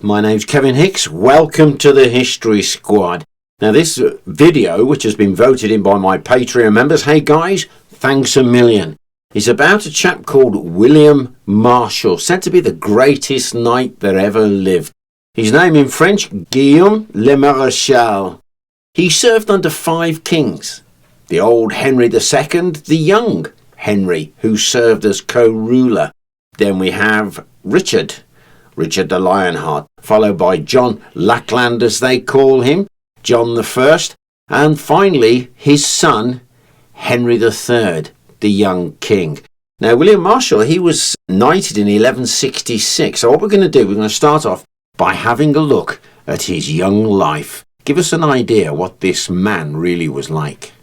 My name's Kevin Hicks. Welcome to the History Squad. Now this video, which has been voted in by my Patreon members, hey guys, thanks a million, is about a chap called William Marshal, said to be the greatest knight that ever lived. His name in French, Guillaume le Marshal. He served under 5 kings. The old Henry II, the young Henry, who served as co-ruler. Then we have Richard the Lionheart, followed by John Lackland, as they call him, John I, and finally his son, Henry III, the young king. Now, William Marshal, he was knighted in 1166. So what we're going to do, we're going to start off by having a look at his young life. Give us an idea what this man really was like.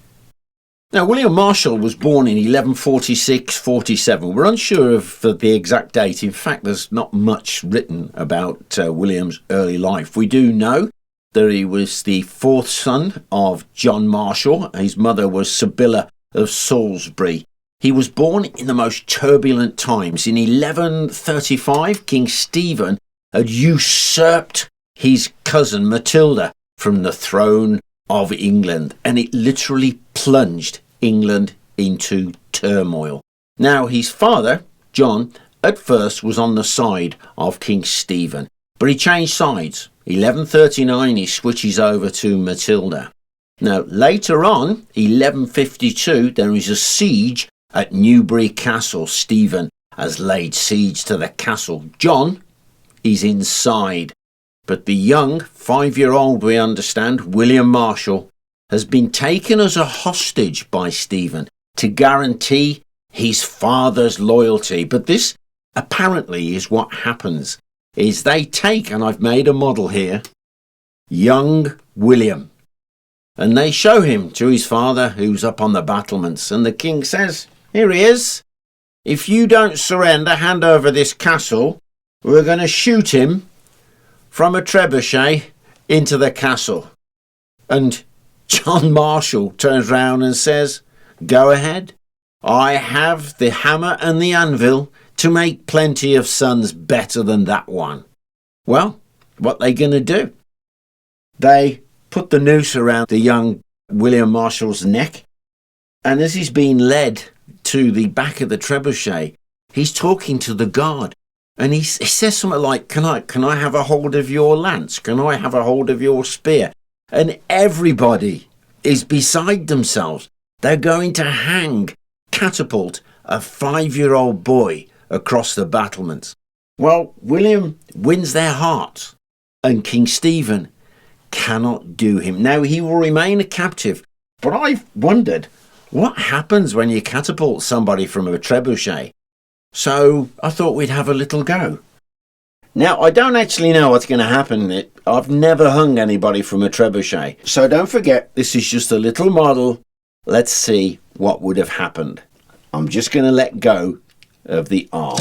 Now, William Marshal was born in 1146-47. We're unsure of the exact date. In fact, there's not much written about William's early life. We do know that he was the 4th son of John Marshal. His mother was Sibylla of Salisbury. He was born in the most turbulent times. In 1135, King Stephen had usurped his cousin Matilda from the throne of England, and it literally plunged England into turmoil. Now, his father, John, at first was on the side of King Stephen, but he changed sides. 1139, he switches over to Matilda. Now, later on, 1152, there is a siege at Newbury Castle. Stephen has laid siege to the castle. John is inside, but the young 5-year-old, we understand, William Marshal, has been taken as a hostage by Stephen to guarantee his father's loyalty. But this apparently is what happens, is they take, and I've made a model here, young William, and they show him to his father, who's up on the battlements, and the king says, here he is, if you don't surrender, hand over this castle, we're going to shoot him from a trebuchet into the castle. And John Marshal turns round and says, go ahead. I have the hammer and the anvil to make plenty of sons better than that one. Well, what are they going to do? They put the noose around the young William Marshal's neck, and as he's being led to the back of the trebuchet, he's talking to the guard. And he says something like, can I have a hold of your lance? Can I have a hold of your spear? And everybody is beside themselves. They're going to catapult a 5-year-old boy across the battlements. Well, William wins their hearts, and King Stephen cannot do him. Now, he will remain a captive, but I've wondered, what happens when you catapult somebody from a trebuchet? So I thought we'd have a little go. Now, I don't actually know what's going to happen. I've never hung anybody from a trebuchet. So don't forget, this is just a little model. Let's see what would have happened. I'm just going to let go of the arm.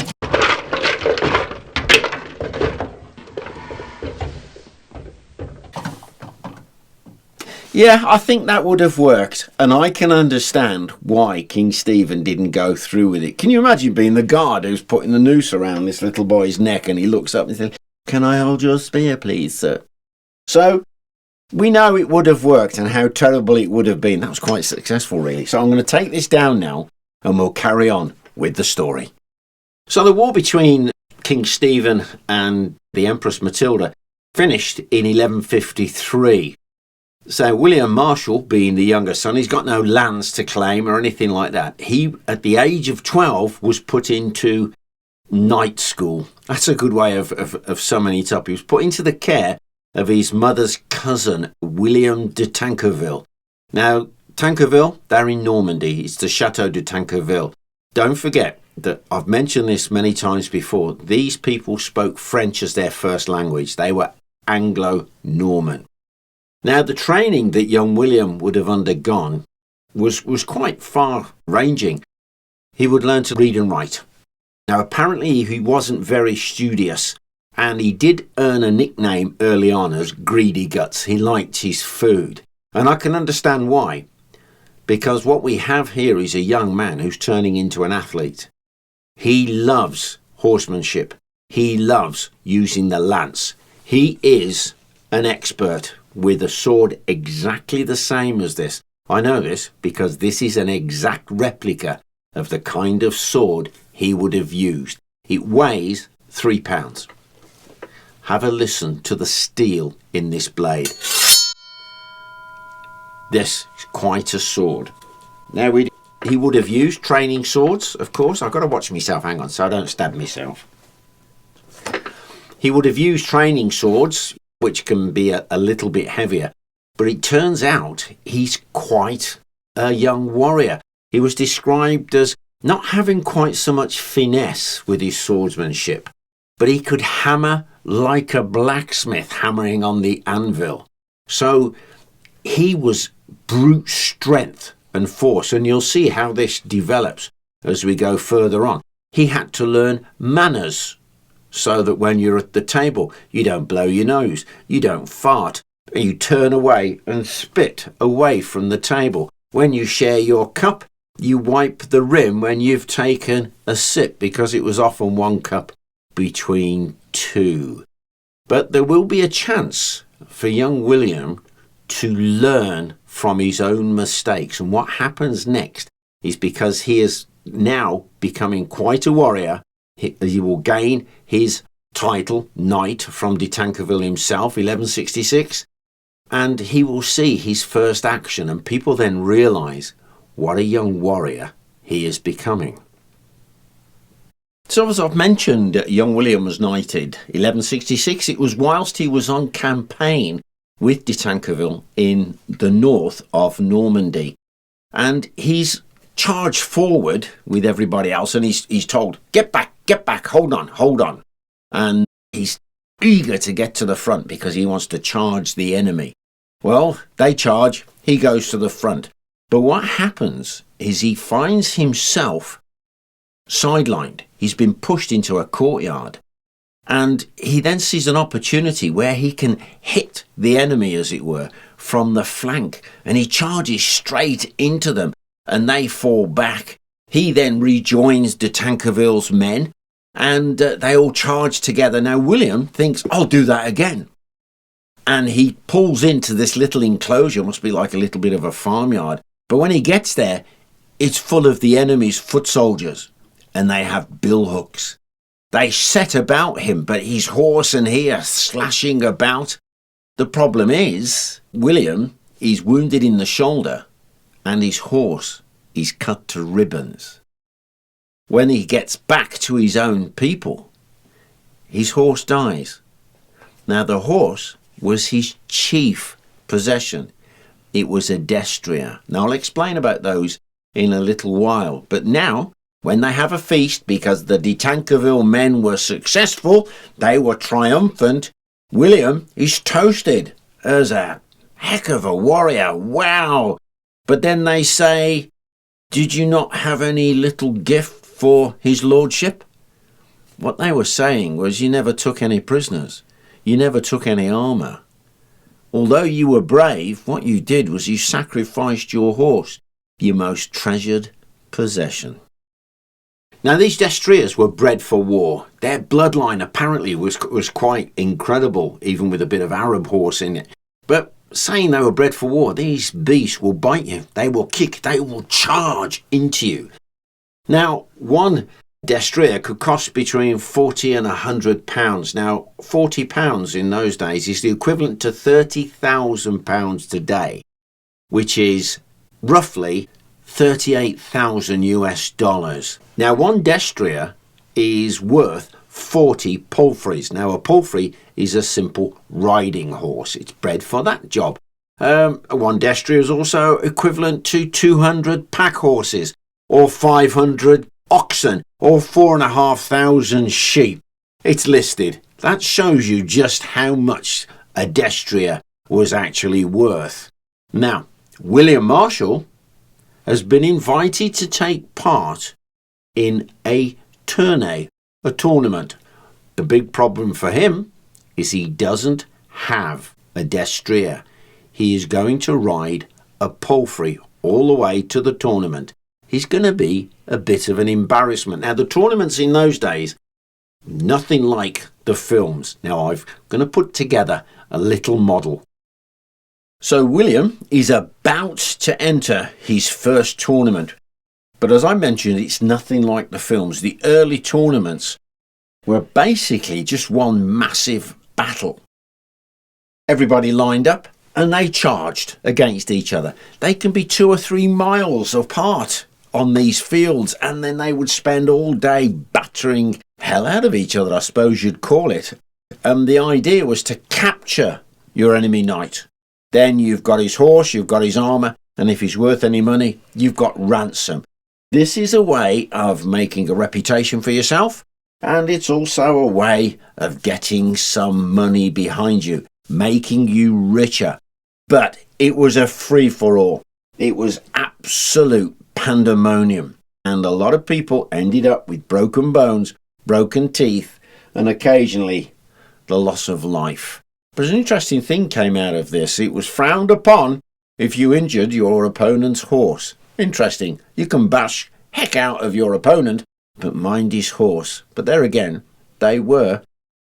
Yeah, I think that would have worked, and I can understand why King Stephen didn't go through with it. Can you imagine being the guard who's putting the noose around this little boy's neck, and he looks up and says, can I hold your spear, please, sir? So, we know it would have worked and how terrible it would have been. That was quite successful, really. So I'm going to take this down now, and we'll carry on with the story. So the war between King Stephen and the Empress Matilda finished in 1153. So William Marshal, being the younger son, he's got no lands to claim or anything like that. He, at the age of 12, was put into night school. That's a good way of summing it up. He was put into the care of his mother's cousin, William de Tancarville. Now, Tancarville, they're in Normandy. It's the Chateau de Tancarville. Don't forget that I've mentioned this many times before. These people spoke French as their first language. They were Anglo-Norman. Now, the training that young William would have undergone was quite far-ranging. He would learn to read and write. Now, apparently he wasn't very studious, and he did earn a nickname early on as Greedy Guts. He liked his food, and I can understand why, because what we have here is a young man who's turning into an athlete. He loves horsemanship. He loves using the lance. He is an expert with a sword exactly the same as this. I know this because this is an exact replica of the kind of sword he would have used. It weighs 3 pounds. Have a listen to the steel in this blade. This is quite a sword. Now, he would have used training swords, of course. I've got to watch myself, hang on, so I don't stab myself. He would have used training swords, which can be a little bit heavier. But it turns out he's quite a young warrior. He was described as not having quite so much finesse with his swordsmanship, but he could hammer like a blacksmith hammering on the anvil. So he was brute strength and force, and you'll see how this develops as we go further on. He had to learn manners so that when you're at the table, you don't blow your nose, you don't fart, you turn away and spit away from the table. When you share your cup, you wipe the rim when you've taken a sip, because it was often one cup between two. But there will be a chance for young William to learn from his own mistakes. And what happens next is, because he is now becoming quite a warrior, he will gain his title, Knight, from de Tankerville himself, 1166. And he will see his first action, and people then realise what a young warrior he is becoming. So as I've mentioned, young William was knighted 1166. It was whilst he was on campaign with de Tankerville in the north of Normandy. And he's charged forward with everybody else, and he's told, get back, hold on. And he's eager to get to the front because he wants to charge the enemy. Well, they charge, he goes to the front. But what happens is he finds himself sidelined. He's been pushed into a courtyard. And he then sees an opportunity where he can hit the enemy, as it were, from the flank. And he charges straight into them, and they fall back. He then rejoins de Tankerville's men, and they all charge together. Now, William thinks, I'll do that again. And he pulls into this little enclosure, must be like a little bit of a farmyard. But when he gets there, it's full of the enemy's foot soldiers, and they have billhooks. They set about him, but his horse and he are slashing about. The problem is, William is wounded in the shoulder, and his horse is cut to ribbons. When he gets back to his own people, his horse dies. Now, the horse was his chief possession. It was a destrier. Now, I'll explain about those in a little while. But now, when they have a feast, because the de Tankerville men were successful, they were triumphant, William is toasted as a heck of a warrior. Wow! But then they say, did you not have any little gift for his lordship? What they were saying was, you never took any prisoners. You never took any armour. Although you were brave, what you did was you sacrificed your horse, your most treasured possession. Now, these destriers were bred for war. Their bloodline apparently was quite incredible, even with a bit of Arab horse in it. But saying they were bred for war, these beasts will bite you. They will kick. They will charge into you. Now, one destrier could cost between 40 and 100 pounds. Now, 40 pounds in those days is the equivalent to 30,000 pounds today, which is roughly 38,000 US dollars. Now, one destrier is worth 40 palfreys. Now, a palfrey is a simple riding horse. It's bred for that job. One destrier is also equivalent to 200 pack horses, or 500 oxen, or 4,500 sheep. It's listed. That shows you just how much a destrier was actually worth. Now, William Marshal has been invited to take part in a tourney, a tournament. The big problem for him is he doesn't have a destrier. He is going to ride a palfrey all the way to the tournament. He's going to be a bit of an embarrassment. Now, the tournaments in those days, Nothing like the films. Now I'm going to put together a little model. So William is about to enter his first tournament. But as I mentioned, it's nothing like the films. The early tournaments were basically just one massive battle. Everybody lined up and they charged against each other. They can be 2 or 3 miles apart on these fields, and then they would spend all day battering hell out of each other, I suppose you'd call it. And the idea was to capture your enemy knight. Then you've got his horse, you've got his armour, and if he's worth any money, you've got ransom. This is a way of making a reputation for yourself, and it's also a way of getting some money behind you, making you richer. But it was a free-for-all. It was absolute pandemonium, and a lot of people ended up with broken bones, broken teeth, and occasionally the loss of life. But an interesting thing came out of this. It was frowned upon if you injured your opponent's horse. Interesting. You can bash heck out of your opponent, but mind his horse. But there again, they were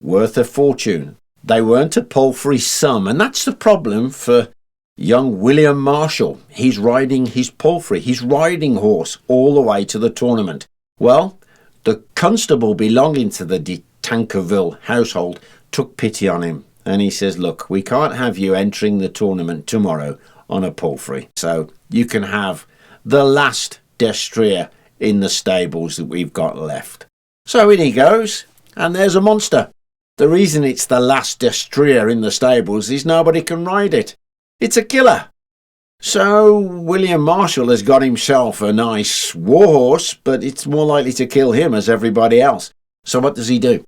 worth a fortune. They weren't a paltry sum, and that's the problem for young William Marshal. He's riding his palfrey, his riding horse, all the way to the tournament. Well, the constable belonging to the de Tankerville household took pity on him, and he says, look, we can't have you entering the tournament tomorrow on a palfrey, so you can have the last destrier in the stables that we've got left. So in he goes, and there's a monster. The reason it's the last destrier in the stables is nobody can ride it. It's a killer. So William Marshal has got himself a nice war horse, but it's more likely to kill him as everybody else. So what does he do?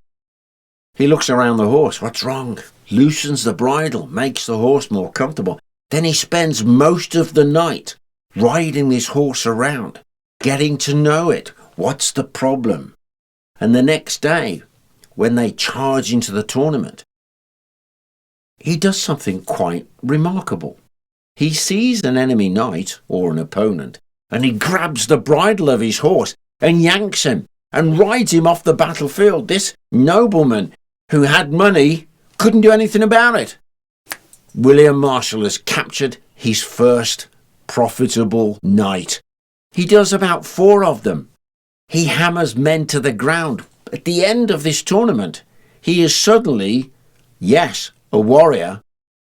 He looks around the horse. What's wrong? Loosens the bridle, makes the horse more comfortable. Then he spends most of the night riding this horse around, getting to know it. What's the problem? And the next day, when they charge into the tournament, he does something quite remarkable. He sees an enemy knight or an opponent, and he grabs the bridle of his horse and yanks him and rides him off the battlefield. This nobleman who had money couldn't do anything about it. William Marshal has captured his first profitable knight. He does about 4 of them. He hammers men to the ground. At the end of this tournament, he is suddenly, yes, a warrior,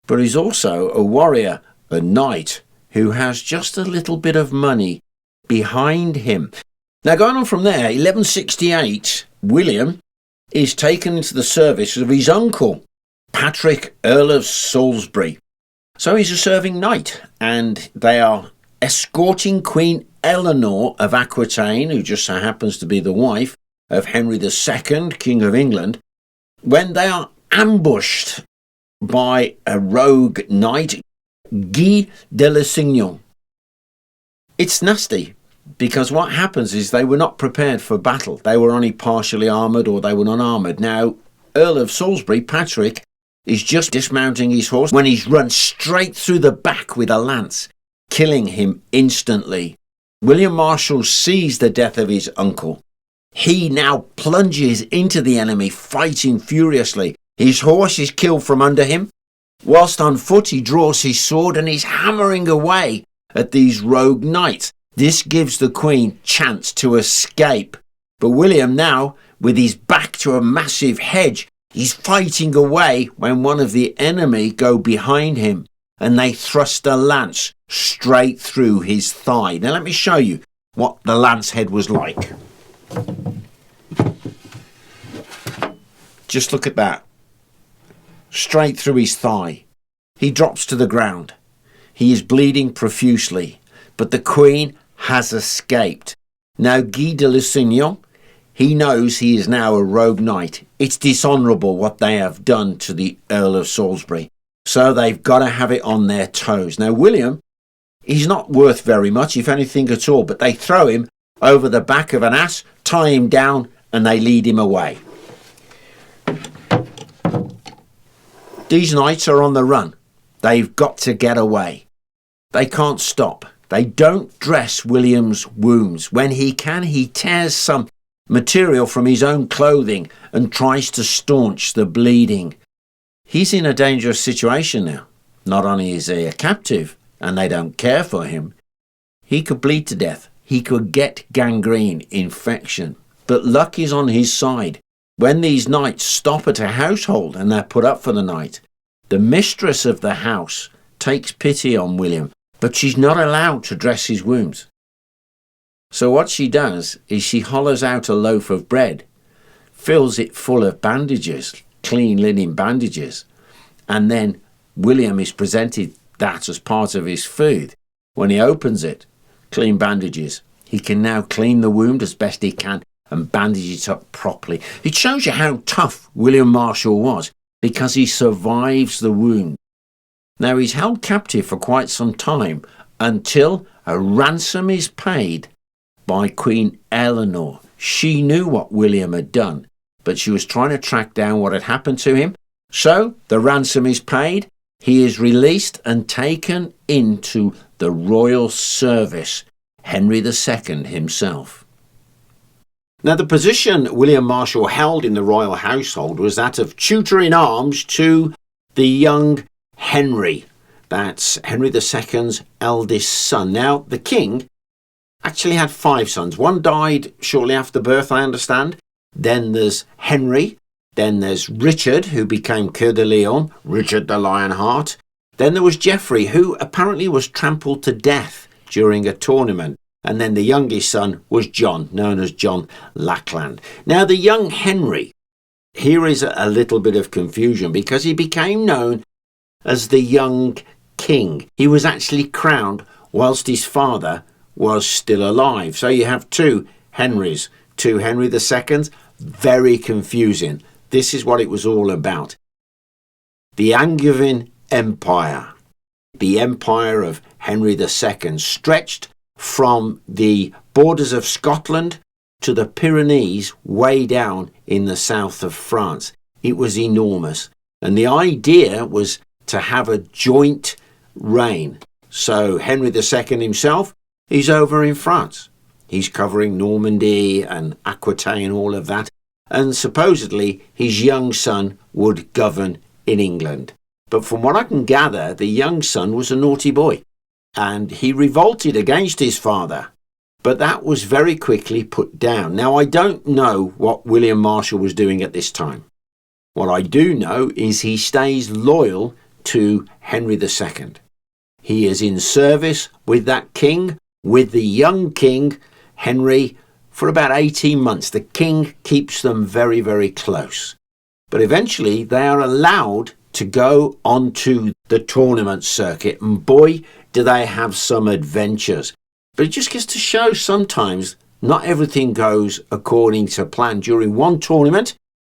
but he's also a warrior, a knight, who has just a little bit of money behind him. Now, going on from there, 1168, William is taken into the service of his uncle, Patrick, Earl of Salisbury. So he's a serving knight, and they are escorting Queen Eleanor of Aquitaine, who just so happens to be the wife of Henry II, King of England, when they are ambushed by a rogue knight, Guy de Lusignan. It's nasty, because what happens is they were not prepared for battle. They were only partially armoured, or they were unarmoured. Now, Earl of Salisbury, Patrick, is just dismounting his horse when he's run straight through the back with a lance, killing him instantly. William Marshal sees the death of his uncle. He now plunges into the enemy, fighting furiously. His horse is killed from under him. Whilst on foot, he draws his sword and he's hammering away at these rogue knights. This gives the Queen chance to escape. But William now, with his back to a massive hedge, he's fighting away when one of the enemy go behind him and they thrust a lance straight through his thigh. Now let me show you what the lance head was like. Just look at that. Straight through his thigh. He drops to the ground. He is bleeding profusely, but the Queen has escaped. Now Guy de Lusignan, he knows he is now a rogue knight. It's dishonourable what they have done to the Earl of Salisbury. So they've got to have it on their toes. Now William, he's not worth very much, if anything at all, but they throw him over the back of an ass, tie him down, and they lead him away. These knights are on the run. They've got to get away. They can't stop. They don't dress William's wounds. When he can, he tears some material from his own clothing and tries to staunch the bleeding. He's in a dangerous situation now. Not only is he a captive and they don't care for him, he could bleed to death. He could get gangrene infection. But luck is on his side. When these knights stop at a household and they're put up for the night, the mistress of the house takes pity on William, but she's not allowed to dress his wounds. So what she does is she hollows out a loaf of bread, fills it full of bandages, clean linen bandages, and then William is presented that as part of his food. When he opens it, clean bandages, he can now clean the wound as best he can and bandage it up properly. It shows you how tough William Marshal was, because he survives the wound. Now he's held captive for quite some time until a ransom is paid by Queen Eleanor. She knew what William had done, but she was trying to track down what had happened to him. So the ransom is paid. He is released and taken into the royal service, Henry II himself. Now, the position William Marshal held in the royal household was that of tutor-in-arms to the young Henry. That's Henry II's eldest son. Now, the king actually had 5 sons. One died shortly after birth, I understand. Then there's Henry. Then there's Richard, who became Coeur de Lion, Richard the Lionheart. Then there was Geoffrey, who apparently was trampled to death during a tournament. And then the youngest son was John, known as John Lackland. Now, the young Henry, here is a little bit of confusion because he became known as the young king. He was actually crowned whilst his father was still alive. So you have 2 Henrys, 2 Henry IIs. Very confusing. This is what it was all about. The Angevin Empire, the empire of Henry II, stretched from the borders of Scotland to the Pyrenees way down in the south of France. It was enormous. And the idea was to have a joint reign. So Henry II himself, he's over in France. He's covering Normandy and Aquitaine, all of that. And supposedly his young son would govern in England. But from what I can gather, the young son was a naughty boy. And he revolted against his father. But that was very quickly put down. Now, I don't know what William Marshal was doing at this time. What I do know is he stays loyal to Henry II. He is in service with that king, with the young king, Henry, for about 18 months. The king keeps them very, very close. But eventually they are allowed to go onto the tournament circuit. And boy, do they have some adventures. But it just gets to show sometimes not everything goes according to plan. During one tournament,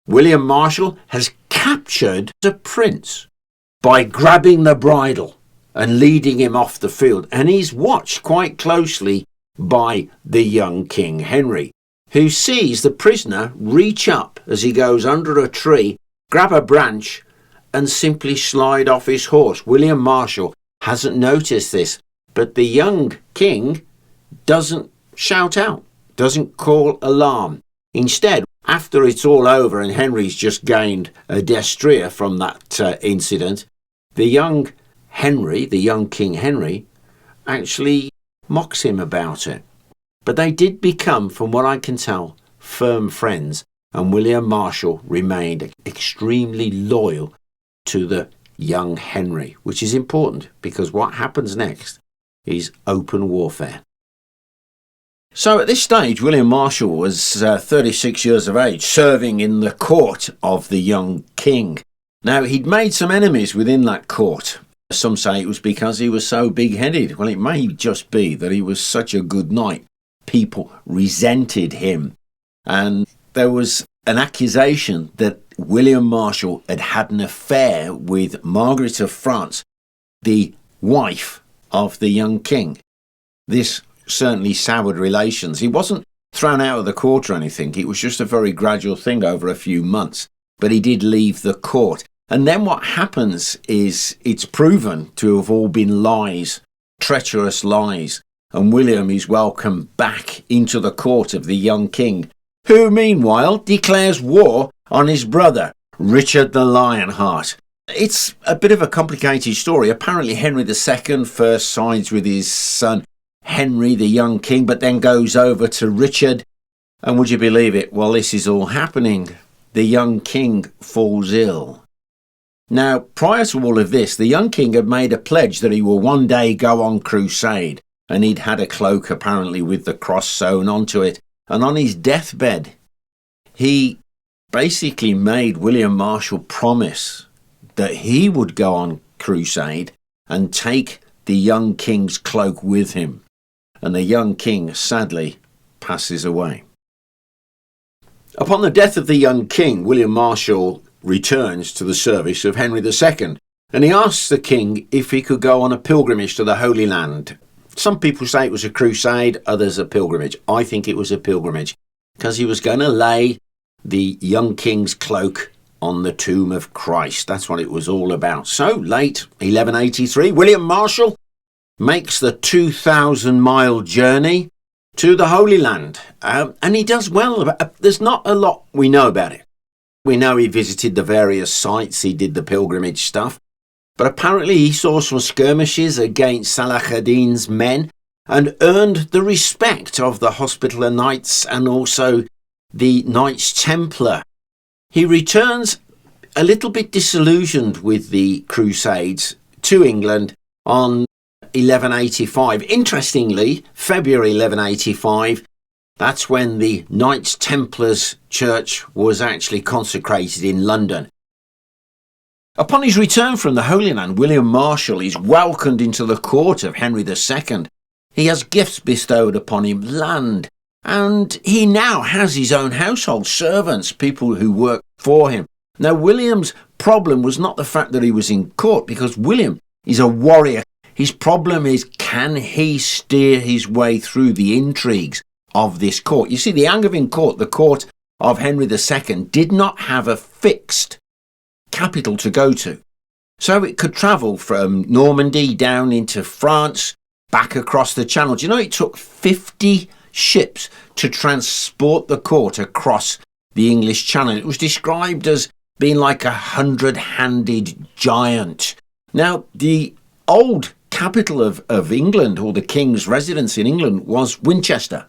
William Marshal has captured a prince by grabbing the bridle and leading him off the field. And he's watched quite closely by the young King Henry, who sees the prisoner reach up as he goes under a tree, grab a branch and simply slide off his horse. William Marshal hasn't noticed this, but the young king doesn't shout out, doesn't call alarm. Instead, after it's all over and Henry's just gained a destrier from that incident, the young Henry, the young King Henry, actually mocks him about it. But they did become, from what I can tell, firm friends, and William Marshal remained extremely loyal to the young Henry, which is important because what happens next is open warfare. So at this stage, William Marshal was 36 years of age, serving in the court of the young king. Now, he'd made some enemies within that court. Some say it was because he was so big-headed. Well, it may just be that he was such a good knight. People resented him. And there was an accusation that William Marshal had had an affair with Margaret of France, the wife of the young king. This certainly soured relations. He wasn't thrown out of the court or anything. It was just a very gradual thing over a few months. But he did leave the court. And then what happens is it's proven to have all been lies, treacherous lies. And William is welcomed back into the court of the young king, who meanwhile declares war on his brother, Richard the Lionheart. It's a bit of a complicated story. Apparently Henry II first sides with his son Henry, the young king, but then goes over to Richard. And would you believe it? While this is all happening, the young king falls ill. Now, prior to all of this, the young king had made a pledge that he will one day go on crusade. And he'd had a cloak apparently with the cross sewn onto it. And on his deathbed, he basically made William Marshal promise that he would go on crusade and take the young king's cloak with him. And the young king sadly passes away. Upon the death of the young king, William Marshal returns to the service of Henry II, and he asks the king if he could go on a pilgrimage to the Holy Land. Some people say it was a crusade, others a pilgrimage. I think it was a pilgrimage, because he was going to lay the young king's cloak on the tomb of Christ. That's what it was all about. So, late 1183, William Marshal makes the 2,000-mile journey to the Holy Land. And he does well. There's not a lot we know about it. We know he visited the various sites, he did the pilgrimage stuff. But apparently he saw some skirmishes against Salah ad-Din's men and earned the respect of the Hospitaller Knights and also the Knights Templar. He returns a little bit disillusioned with the Crusades to England on 1185. Interestingly, February 1185, that's when the Knights Templars Church was actually consecrated in London. Upon his return from the Holy Land, William Marshal is welcomed into the court of Henry II. He has gifts bestowed upon him, land, and he now has his own household servants, people who work for him. Now, William's problem was not the fact that he was in court, because William is a warrior. His problem is, can he steer his way through the intrigues of this court? You see, the Angevin court, the court of Henry II, did not have a fixed capital to go to. So it could travel from Normandy down into France, back across the Channel. Do you know it took 50 ships to transport the court across the English Channel? It was described as being like a 100-handed giant. Now, the old capital of England, or the king's residence in England, was Winchester.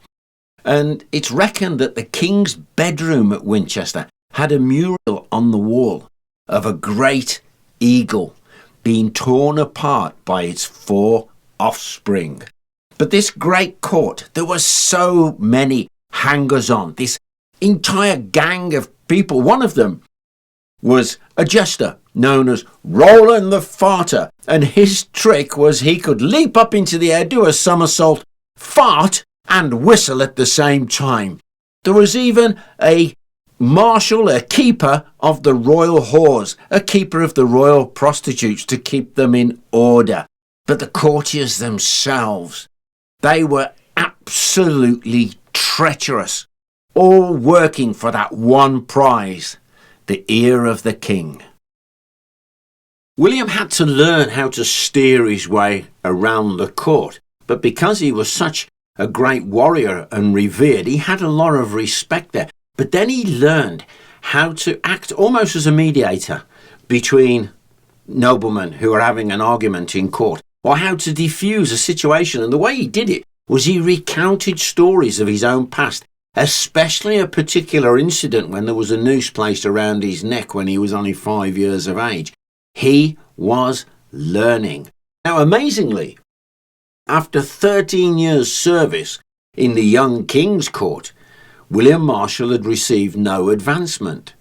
And it's reckoned that the king's bedroom at Winchester had a mural on the wall of a great eagle being torn apart by its 4 offspring. But this great court, there were so many hangers-on, this entire gang of people. One of them was a jester known as Roland the Farter, and his trick was he could leap up into the air, do a somersault, fart and whistle at the same time. There was even a marshal, a keeper of the royal whores, a keeper of the royal prostitutes to keep them in order. But the courtiers themselves, they were absolutely treacherous, all working for that one prize, the ear of the king. William had to learn how to steer his way around the court, but because he was such a great warrior and revered, he had a lot of respect there. But then he learned how to act almost as a mediator between noblemen who are having an argument in court, or how to defuse a situation. And the way he did it was he recounted stories of his own past, especially a particular incident when there was a noose placed around his neck when he was only 5 years of age. He was learning. Now, amazingly, after 13 years' service in the young king's court, William Marshal had received no advancement.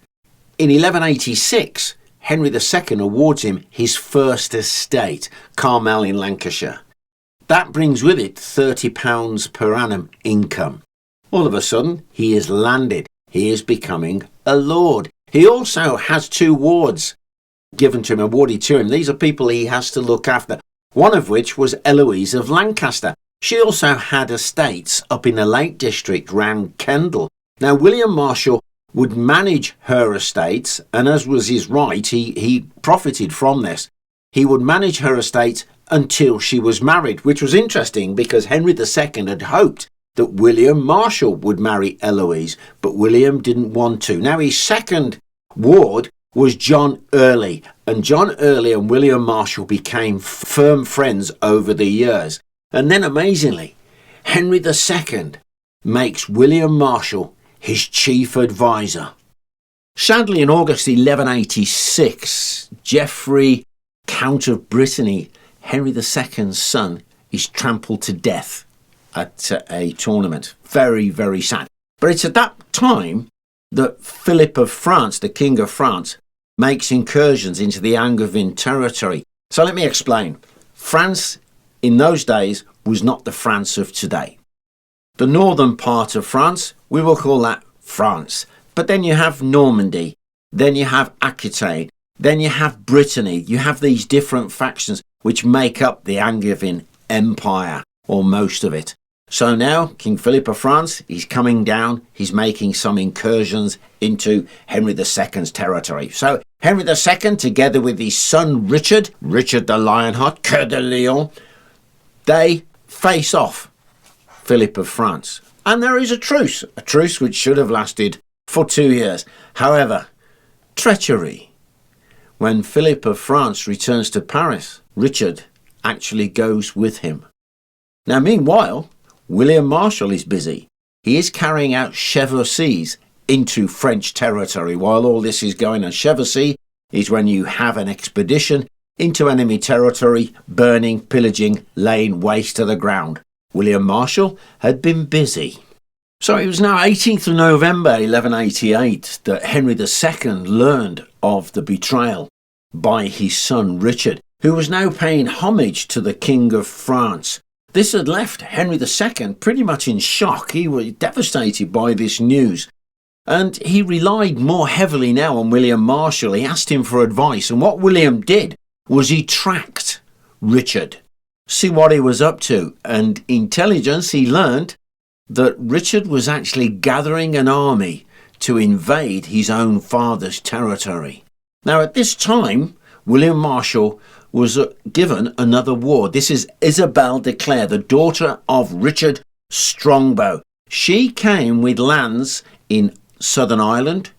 In 1186, Henry II awards him his first estate, Carmel in Lancashire. That brings with it £30 per annum income. All of a sudden, he is landed. He is becoming a lord. He also has 2 wards given to him, awarded to him. These are people he has to look after, one of which was Eloise of Lancaster. She also had estates up in the Lake District round Kendal. Now, William Marshal would manage her estates, and as was his right, he profited from this. He would manage her estates until she was married, which was interesting because Henry II had hoped that William Marshal would marry Eloise, but William didn't want to. Now, his second ward was John Early, and John Early and William Marshal became firm friends over the years. And then, amazingly, Henry II makes William Marshal his chief advisor. Sadly, in August 1186, Geoffrey, Count of Brittany, Henry II's son, is trampled to death at a tournament. Very, very sad. But it's at that time that Philip of France, the King of France, makes incursions into the Angevin territory. So let me explain. France in those days was not the France of today. The northern part of France, we will call that France. But then you have Normandy, then you have Aquitaine, then you have Brittany. You have these different factions which make up the Angevin Empire, or most of it. So now King Philip of France, he's coming down, he's making some incursions into Henry II's territory. So Henry II, together with his son Richard the Lionheart, Coeur de Lion, they face off Philip of France. And there is a truce which should have lasted for 2 years. However, treachery. When Philip of France returns to Paris, Richard actually goes with him. Now, meanwhile, William Marshal is busy. He is carrying out chevauchées into French territory while all this is going on. Chevauchée is when you have an expedition into enemy territory, burning, pillaging, laying waste to the ground. William Marshal had been busy. So it was now 18th of November 1188 that Henry II learned of the betrayal by his son Richard, who was now paying homage to the King of France. This had left Henry II pretty much in shock. He was devastated by this news. And he relied more heavily now on William Marshal. He asked him for advice. And what William did was he tracked Richard, see what he was up to. And intelligence, he learned that Richard was actually gathering an army to invade his own father's territory. Now, at this time, William Marshal was given another ward. This is Isabel de Clare, the daughter of Richard Strongbow. She came with lands in Southern Ireland,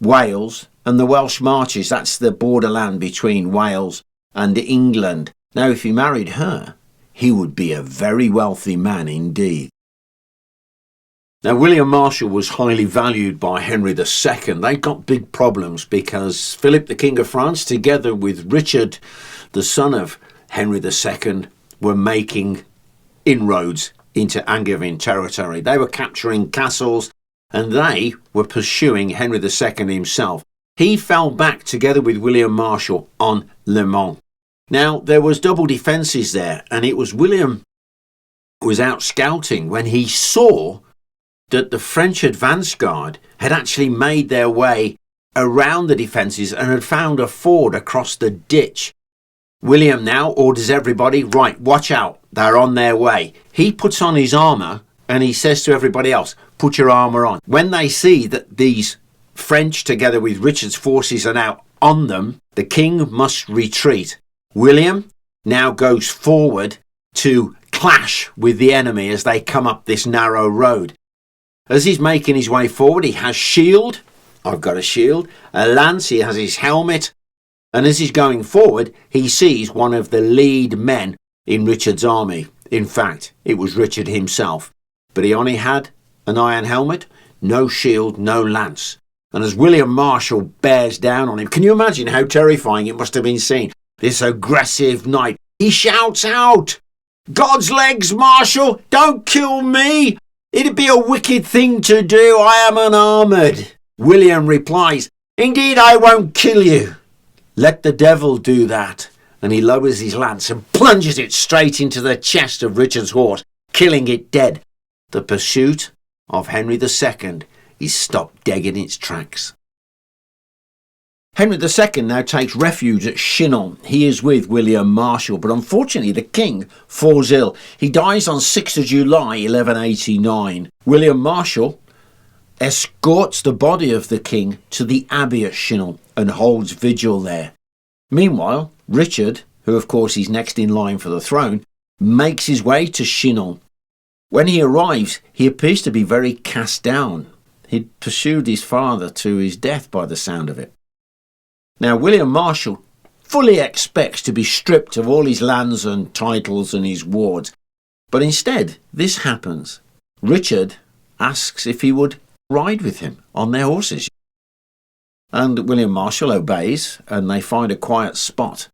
Wales, and the Welsh Marches. That's the borderland between Wales and England. Now, if he married her, he would be a very wealthy man indeed. Now, William Marshal was highly valued by Henry II. They got big problems because Philip, the King of France, together with Richard, the son of Henry II, were making inroads into Angevin territory. They were capturing castles and they were pursuing Henry II himself. He fell back together with William Marshal on Le Mans. Now, there was double defences there, and it was William who was out scouting when he saw that the French advance guard had actually made their way around the defences and had found a ford across the ditch. William now orders everybody, right, watch out, they're on their way. He puts on his armour and he says to everybody else, put your armour on. When they see that these French, together with Richard's forces, are now on them, the king must retreat. William now goes forward to clash with the enemy as they come up this narrow road. As he's making his way forward, he has shield. I've got a shield. A lance. He has his helmet. And as he's going forward, he sees one of the lead men in Richard's army. In fact, it was Richard himself. But he only had an iron helmet, no shield, no lance. And as William Marshal bears down on him, can you imagine how terrifying it must have been seen? This aggressive knight. He shouts out, "God's legs, Marshal, don't kill me! It'd be a wicked thing to do. I am unarmoured." William replies, "Indeed, I won't kill you. Let the devil do that." And he lowers his lance and plunges it straight into the chest of Richard's horse, killing it dead. The pursuit of Henry II is stopped dead in its tracks. Henry II now takes refuge at Chinon. He is with William Marshal, but unfortunately the king falls ill. He dies on 6th of July 1189. William Marshal escorts the body of the king to the abbey at Chinon and holds vigil there. Meanwhile, Richard, who of course is next in line for the throne, makes his way to Chinon. When he arrives, he appears to be very cast down. He'd pursued his father to his death by the sound of it. Now, William Marshal fully expects to be stripped of all his lands and titles and his wards. But instead, this happens. Richard asks if he would ride with him on their horses. And William Marshal obeys, and they find a quiet spot.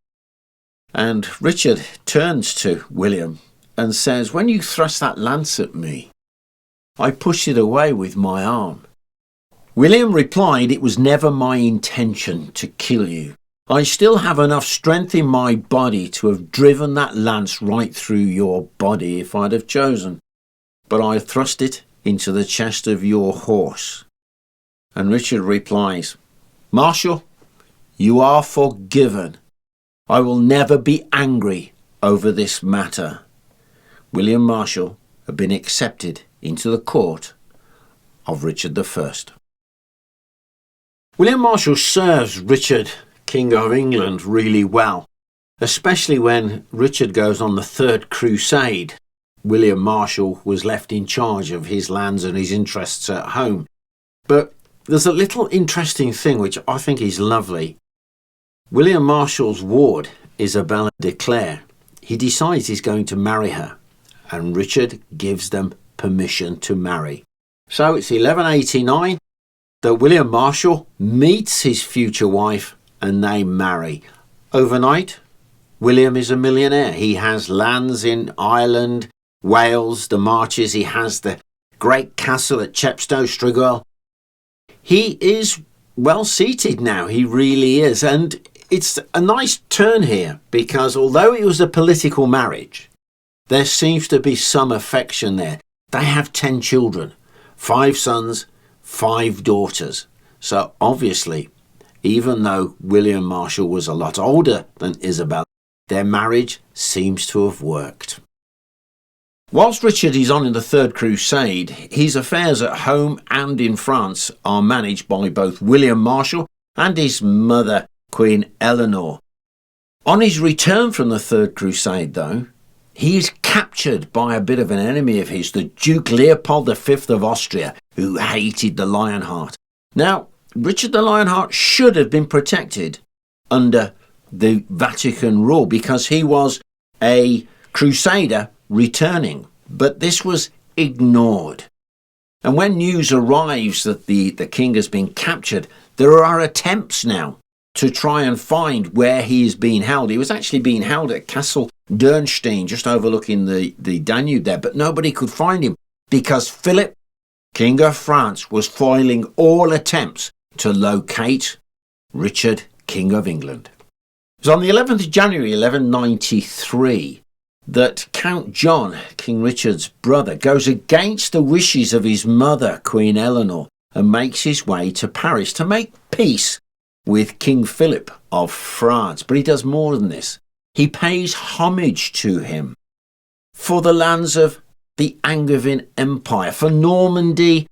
And Richard turns to William and says, "When you thrust that lance at me, I pushed it away with my arm." William replied, "It was never my intention to kill you. I still have enough strength in my body to have driven that lance right through your body if I'd have chosen. But I thrust it into the chest of your horse." And Richard replies, "Marshal, you are forgiven. I will never be angry over this matter." William Marshal had been accepted into the court of Richard I. William Marshal serves Richard, King of England, really well, especially when Richard goes on the Third Crusade. William Marshal was left in charge of his lands and his interests at home. But there's a little interesting thing which I think is lovely. William Marshal's ward, Isabella de Clare, he decides he's going to marry her, and Richard gives them permission to marry. So it's 1189 that William Marshal meets his future wife and they marry. Overnight, William is a millionaire. He has lands in Ireland, Wales, the Marches. He has the great castle at Chepstow, Strigwell. He is well seated now. He really is. And it's a nice turn here because although it was a political marriage, there seems to be some affection there. They have 10 children, 5 sons, 5 daughters. So obviously, even though William Marshal was a lot older than Isabella, their marriage seems to have worked. Whilst Richard is on in the Third Crusade, his affairs at home and in France are managed by both William Marshal and his mother, Queen Eleanor. On his return from the Third Crusade, though, he is captured by a bit of an enemy of his, the Duke Leopold V of Austria, who hated the Lionheart. Now, Richard the Lionheart should have been protected under the Vatican rule because he was a crusader returning, but this was ignored. And when news arrives that the king has been captured, there are attempts now to try and find where he is being held. He was actually being held at Castle Dernstein, just overlooking the Danube there, but nobody could find him because Philip, King of France, was foiling all attempts to locate Richard, King of England. It was on the 11th of January 1193 that Count John, King Richard's brother, goes against the wishes of his mother, Queen Eleanor, and makes his way to Paris to make peace with King Philip of France. But he does more than this. He pays homage to him for the lands of the Angevin Empire, for Normandy,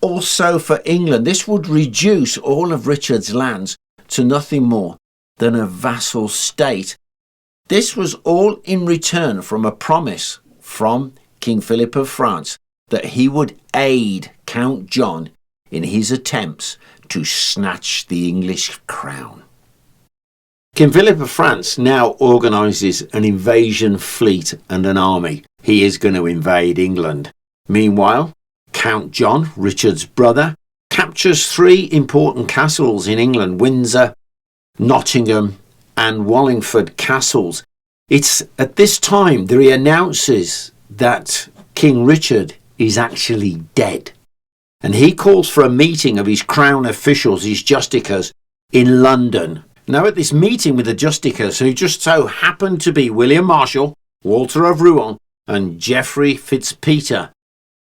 also for England. This would reduce all of Richard's lands to nothing more than a vassal state. This was all in return from a promise from King Philip of France that he would aid Count John in his attempts to snatch the English crown. King Philip of France now organises an invasion fleet and an army. He is going to invade England. Meanwhile, Count John, Richard's brother, captures 3 important castles in England: Windsor, Nottingham and Wallingford castles. It's at this time that he announces that King Richard is actually dead. And he calls for a meeting of his crown officials, his justicars, in London. Now at this meeting with the justicars, who just so happened to be William Marshal, Walter of Rouen and Geoffrey Fitzpeter,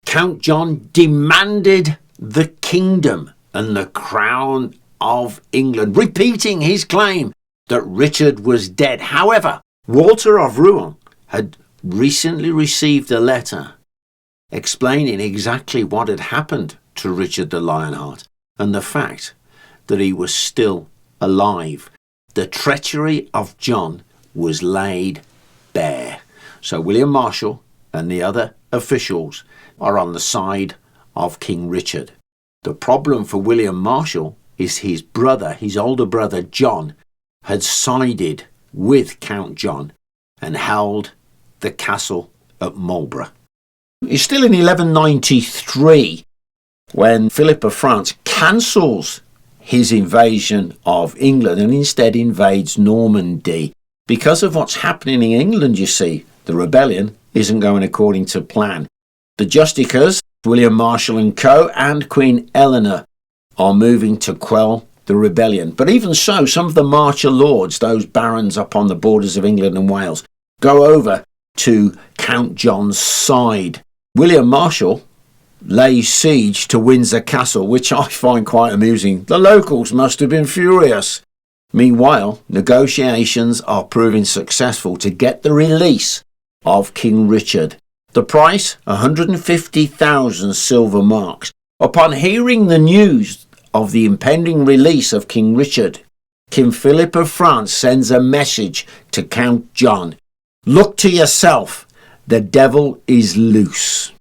Count John demanded the kingdom and the crown of England, repeating his claim that Richard was dead. However, Walter of Rouen had recently received a letter explaining exactly what had happened to Richard the Lionheart and the fact that he was still alive. The treachery of John was laid bare. So William Marshal and the other officials are on the side of King Richard. The problem for William Marshal is his brother, his older brother John, had sided with Count John and held the castle at Marlborough. It's still in 1193 when Philip of France cancels his invasion of England and instead invades Normandy. Because of what's happening in England, you see, the rebellion isn't going according to plan. The Justicars, William Marshal and co, and Queen Eleanor are moving to quell the rebellion. But even so, some of the Marcher lords, those barons up on the borders of England and Wales, go over to Count John's side. William Marshal lays siege to Windsor Castle, which I find quite amusing. The locals must have been furious. Meanwhile, negotiations are proving successful to get the release of King Richard. The price, 150,000 silver marks. Upon hearing the news of the impending release of King Richard, King Philip of France sends a message to Count John. Look to yourself, the devil is loose.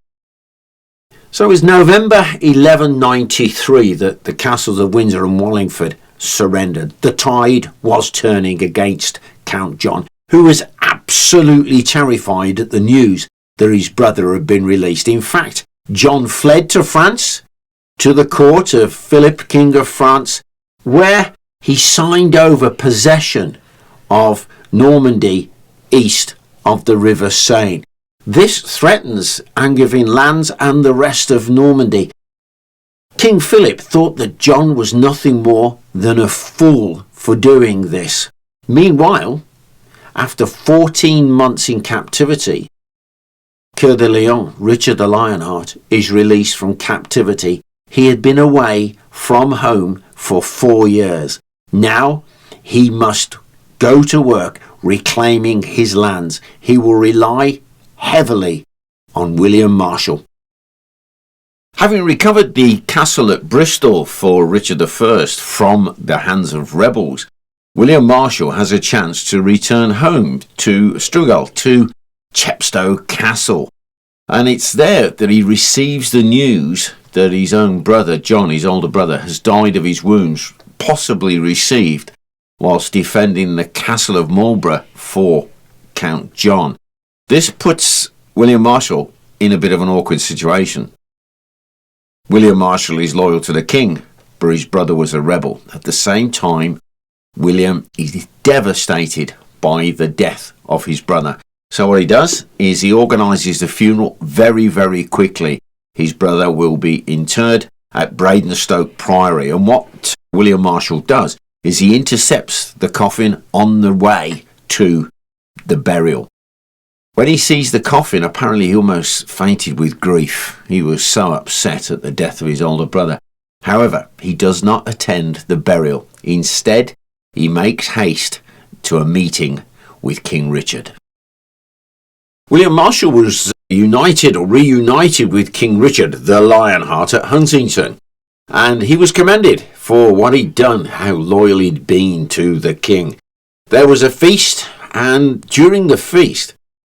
So it was November 1193 that the castles of Windsor and Wallingford surrendered. The tide was turning against Count John, who was absolutely terrified at the news that his brother had been released. In fact, John fled to France, to the court of Philip, King of France, where he signed over possession of Normandy east of the River Seine. This threatens Angevin lands and the rest of Normandy. King Philip thought that John was nothing more than a fool for doing this. Meanwhile, after 14 months in captivity, Coeur de Lion, Richard the Lionheart, is released from captivity. He had been away from home for 4 years. Now he must go to work reclaiming his lands. He will rely heavily on William Marshal. Having recovered the castle at Bristol for Richard I from the hands of rebels, William Marshal has a chance to return home to Strugall, to Chepstow Castle. And it's there that he receives the news that his own brother, John, his older brother, has died of his wounds, possibly received whilst defending the castle of Marlborough for Count John. This puts William Marshal in a bit of an awkward situation. William Marshal is loyal to the king, but his brother was a rebel. At the same time, William is devastated by the death of his brother. So what he does is he organises the funeral very, very quickly. His brother will be interred at Bradenstoke Priory. And what William Marshal does is he intercepts the coffin on the way to the burial. When he sees the coffin, apparently he almost fainted with grief. He was so upset at the death of his older brother. However, he does not attend the burial. Instead, he makes haste to a meeting with King Richard. William Marshal was united or reunited with King Richard the Lionheart at Huntingdon, and he was commended for what he'd done, how loyal he'd been to the king. There was a feast, and during the feast,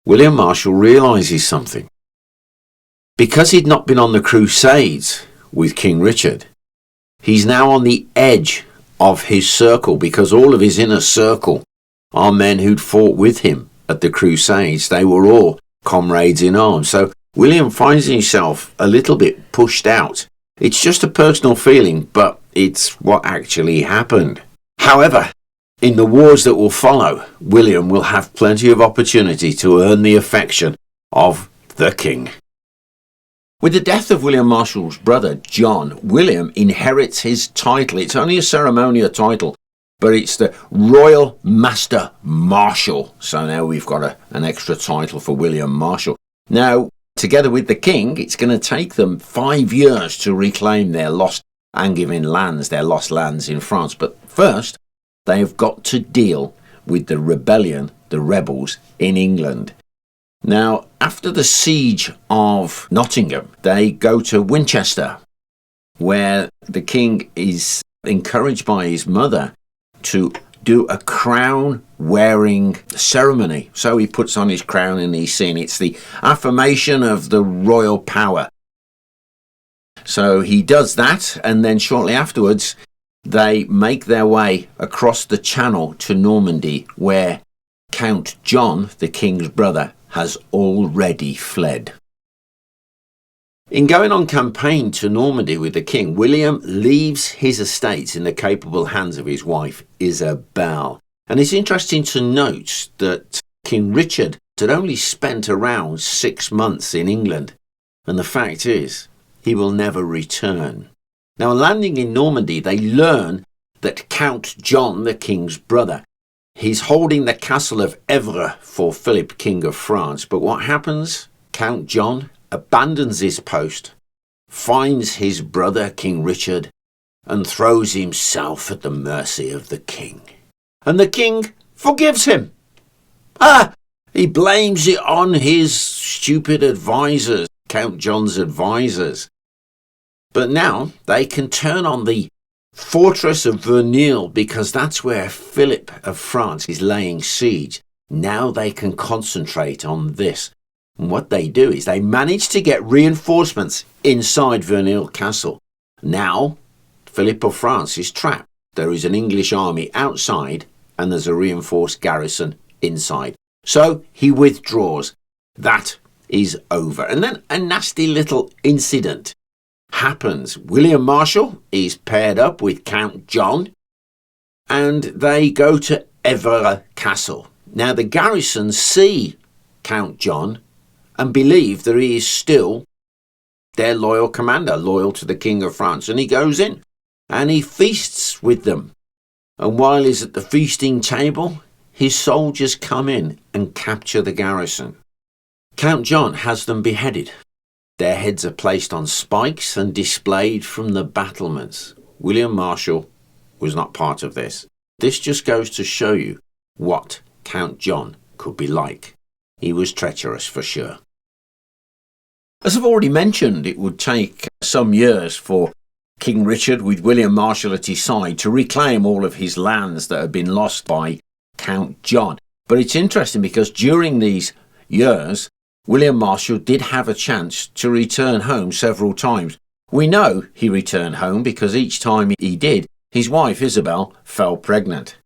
William Marshal realises something. Because he'd not been on the Crusades with King Richard, he's now on the edge of his circle, because all of his inner circle are men who'd fought with him at the Crusades. They were all comrades in arms. So William finds himself a little bit pushed out. It's just a personal feeling, but it's what actually happened. However, in the wars that will follow, William will have plenty of opportunity to earn the affection of the king. With the death of William Marshal's brother, John, William inherits his title. It's only a ceremonial title, but it's the Royal Master Marshal. So now we've got an extra title for William Marshal. Now, together with the king, it's going to take them 5 years to reclaim their lost Angevin lands, their lost lands in France. But first, they have got to deal with the rebellion, the rebels in England. Now, after the siege of Nottingham, they go to Winchester, where the king is encouraged by his mother to do a crown wearing ceremony. So he puts on his crown and he's seen it's the affirmation of the royal power. So he does that, and then shortly afterwards they make their way across the channel to Normandy, where Count John, the king's brother, has already fled. In going on campaign to Normandy with the king, William leaves his estates in the capable hands of his wife, Isabel. And it's interesting to note that King Richard had only spent around 6 months in England. And the fact is, he will never return. Now, landing in Normandy, they learn that Count John, the king's brother, he's holding the castle of Evere for Philip, king of France. But what happens? Count John abandons his post, finds his brother, King Richard, and throws himself at the mercy of the king. And the king forgives him. He blames it on his stupid advisors, Count John's advisors. But now they can turn on the fortress of Verneuil, because that's where Philip of France is laying siege. Now they can concentrate on this. And what they do is they manage to get reinforcements inside Verneuil Castle. Now Philip of France is trapped. There is an English army outside and there's a reinforced garrison inside. So he withdraws. That is over. And then a nasty little incident happens. William Marshal is paired up with Count John and they go to Evere Castle. Now the garrison see Count John and believe that he is still their loyal commander, loyal to the King of France. And he goes in and he feasts with them. And while he's at the feasting table, his soldiers come in and capture the garrison. Count John has them beheaded. Their heads are placed on spikes and displayed from the battlements. William Marshal was not part of this. This just goes to show you what Count John could be like. He was treacherous for sure. As I've already mentioned, it would take some years for King Richard, with William Marshal at his side, to reclaim all of his lands that had been lost by Count John. But it's interesting because during these years, William Marshal did have a chance to return home several times. We know he returned home because each time he did, his wife Isabel fell pregnant.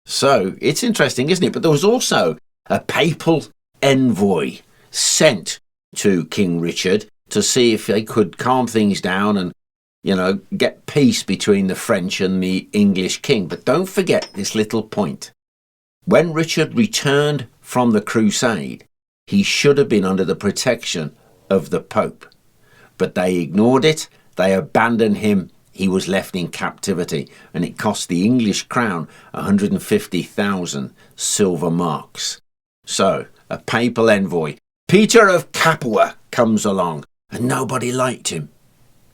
So it's interesting, isn't it? But there was also a papal envoy sent to King Richard to see if they could calm things down and, get peace between the French and the English king. But don't forget this little point. When Richard returned from the crusade, he should have been under the protection of the Pope. But they ignored it. They abandoned him. He was left in captivity, and it cost the English crown 150,000 silver marks. So, a papal envoy, Peter of Capua, comes along, and nobody liked him.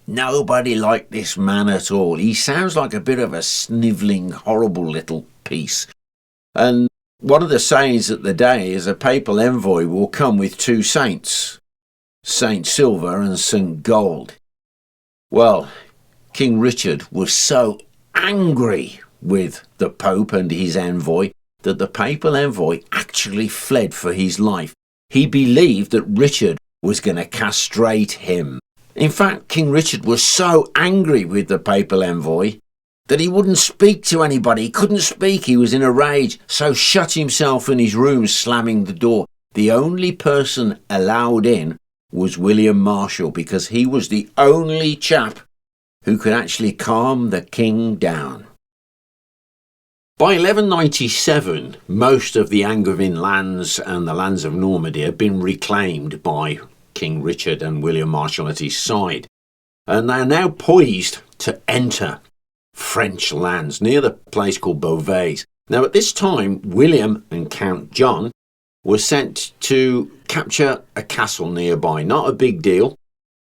Nobody liked this man at all. He sounds like a bit of a snivelling, horrible little piece. And one of the sayings of the day is a papal envoy will come with two saints, Saint Silver and Saint Gold. Well, King Richard was so angry with the Pope and his envoy that the papal envoy actually fled for his life. He believed that Richard was going to castrate him. In fact, King Richard was so angry with the papal envoy that he wouldn't speak to anybody. He couldn't speak. He was in a rage, so shut himself in his room, slamming the door. The only person allowed in was William Marshal, because he was the only chap who could actually calm the king down. By 1197, most of the Angevin lands and the lands of Normandy had been reclaimed by King Richard and William Marshal at his side, and they are now poised to enter French lands near the place called Beauvais. Now at this time, William and Count John were sent to capture a castle nearby. Not a big deal.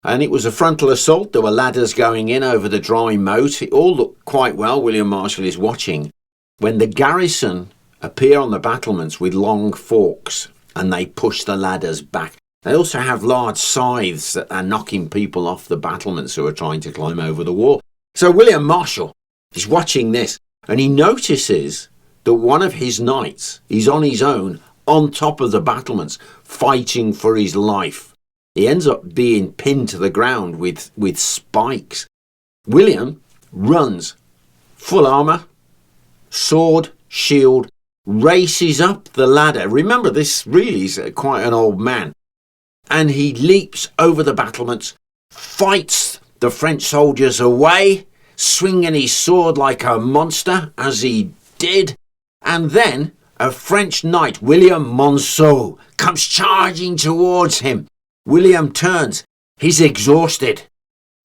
And it was a frontal assault. There were ladders going in over the dry moat. It all looked quite well. William Marshal is watching when the garrison appear on the battlements with long forks and they push the ladders back. They also have large scythes that are knocking people off the battlements who are trying to climb over the wall. So William Marshal is watching this, and he notices that one of his knights is on his own on top of the battlements fighting for his life. He ends up being pinned to the ground with spikes. William runs, full armour, sword, shield, races up the ladder. Remember, this really is quite an old man. And he leaps over the battlements, fights the French soldiers away, swinging his sword like a monster, as he did. And then a French knight, William Marshal, comes charging towards him. William turns. He's exhausted,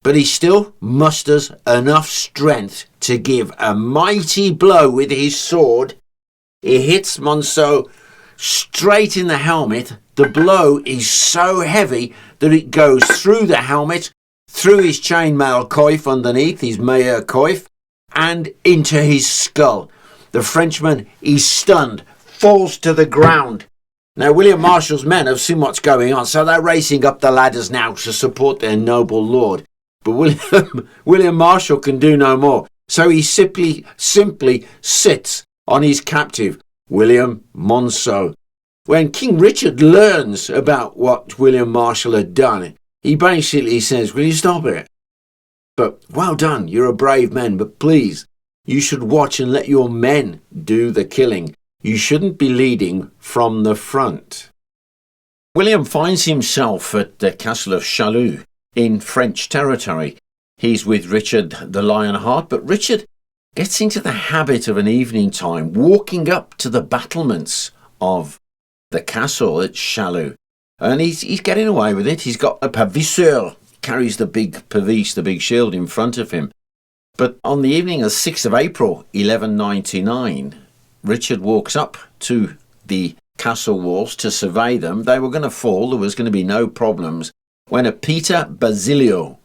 but he still musters enough strength to give a mighty blow with his sword. He hits Marshal straight in the helmet. The blow is so heavy that it goes through the helmet, through his chainmail coif underneath, his mail coif, and into his skull. The Frenchman is stunned, falls to the ground. Now, William Marshal's men have seen what's going on, so they're racing up the ladders now to support their noble lord. But William Marshal can do no more, so he simply sits on his captive, William Marshal. When King Richard learns about what William Marshal had done, he basically says, "Will you stop it? But well done, you're a brave man, but please, you should watch and let your men do the killing. You shouldn't be leading from the front." William finds himself at the castle of Chalus in French territory. He's with Richard the Lionheart, but Richard gets into the habit of an evening time walking up to the battlements of the castle at Chalus. And he's getting away with it. He's got a pavisseur, carries the big pavis, the big shield in front of him. But on the evening of 6th of April, 1199, Richard walks up to the castle walls to survey them. They were going to fall. There was going to be no problems. When a Peter Basilio,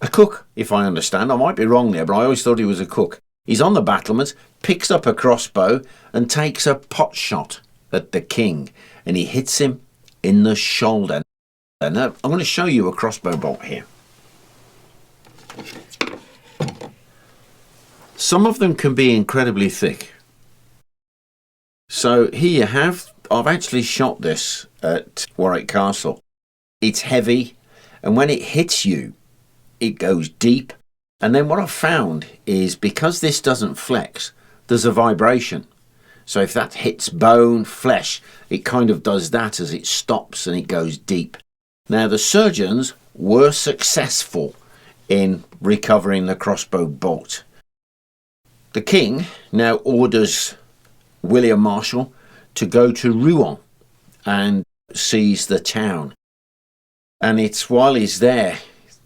a cook, if I understand, I might be wrong there, but I always thought he was a cook. He's on the battlements, picks up a crossbow and takes a pot shot at the king, and he hits him in the shoulder. And I'm going to show you a crossbow bolt here. Some of them can be incredibly thick. So here you have, I've actually shot this at Warwick Castle. It's heavy, and when it hits you, it goes deep. And then what I've found is, because this doesn't flex, there's a vibration. So if that hits bone, flesh, it kind of does that as it stops and it goes deep. Now, the surgeons were successful in recovering the crossbow bolt. The king now orders William Marshal to go to Rouen and seize the town. And it's while he's there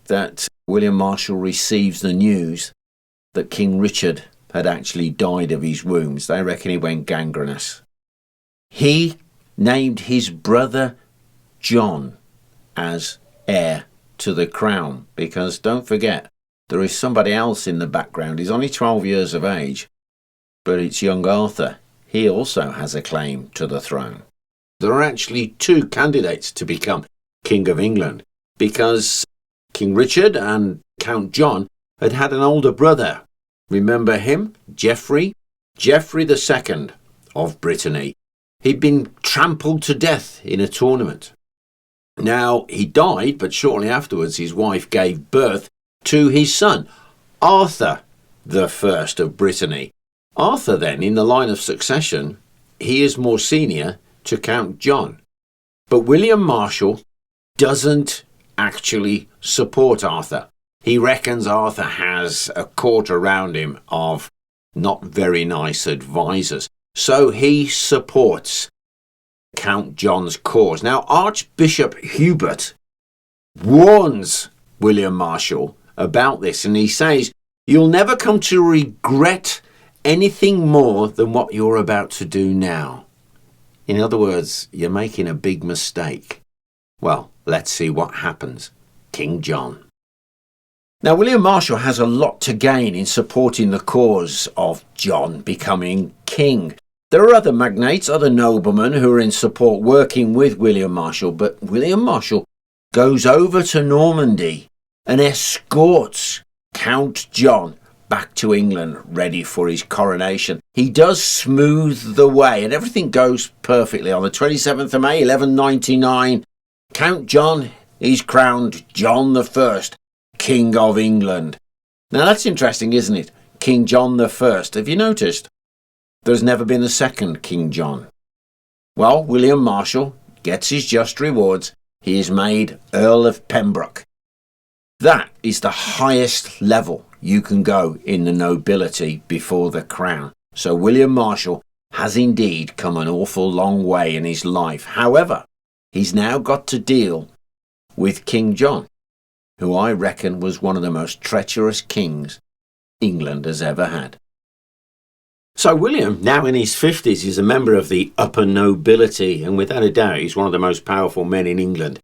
that William Marshal receives the news that King Richard had actually died of his wounds. They reckon he went gangrenous. He named his brother John as heir to the crown, because don't forget, there is somebody else in the background. He's only 12 years of age, but it's young Arthur. He also has a claim to the throne. There are actually two candidates to become King of England, because King Richard and Count John had had an older brother. Remember him? Geoffrey II of Brittany. He'd been trampled to death in a tournament. Now, he died, but shortly afterwards his wife gave birth to his son, Arthur I of Brittany. Arthur then, in the line of succession, he is more senior to Count John. But William Marshal doesn't actually support Arthur. He reckons Arthur has a court around him of not very nice advisors. So he supports Count John's cause. Now, Archbishop Hubert warns William Marshal about this, and he says, "You'll never come to regret anything more than what you're about to do now." In other words, you're making a big mistake. Well, let's see what happens. King John. Now, William Marshal has a lot to gain in supporting the cause of John becoming king. There are other magnates, other noblemen who are in support working with William Marshal, but William Marshal goes over to Normandy and escorts Count John back to England, ready for his coronation. He does smooth the way, and everything goes perfectly. On the 27th of May, 1199, Count John is crowned John I, King of England. Now that's interesting, isn't it? King John I. Have you noticed? There's never been a second King John. Well, William Marshal gets his just rewards. He is made Earl of Pembroke. That is the highest level you can go in the nobility before the crown. So William Marshal has indeed come an awful long way in his life. However, he's now got to deal with King John, who I reckon was one of the most treacherous kings England has ever had. So William, now in his 50s, is a member of the upper nobility, and without a doubt he's one of the most powerful men in England.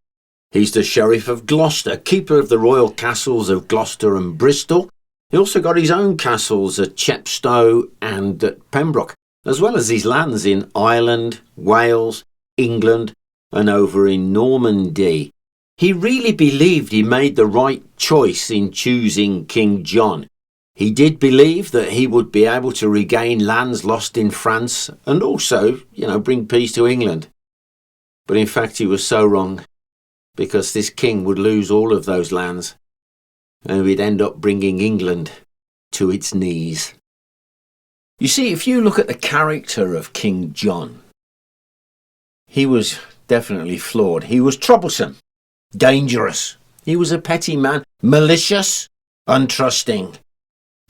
He's the Sheriff of Gloucester, keeper of the royal castles of Gloucester and Bristol. He also got his own castles at Chepstow and at Pembroke, as well as his lands in Ireland, Wales, England, and over in Normandy. He really believed he made the right choice in choosing King John. He did believe that he would be able to regain lands lost in France and also, bring peace to England. But in fact, he was so wrong, because this king would lose all of those lands and we'd end up bringing England to its knees. You see, if you look at the character of King John, he was definitely flawed. He was troublesome, dangerous. He was a petty man, malicious, untrusting,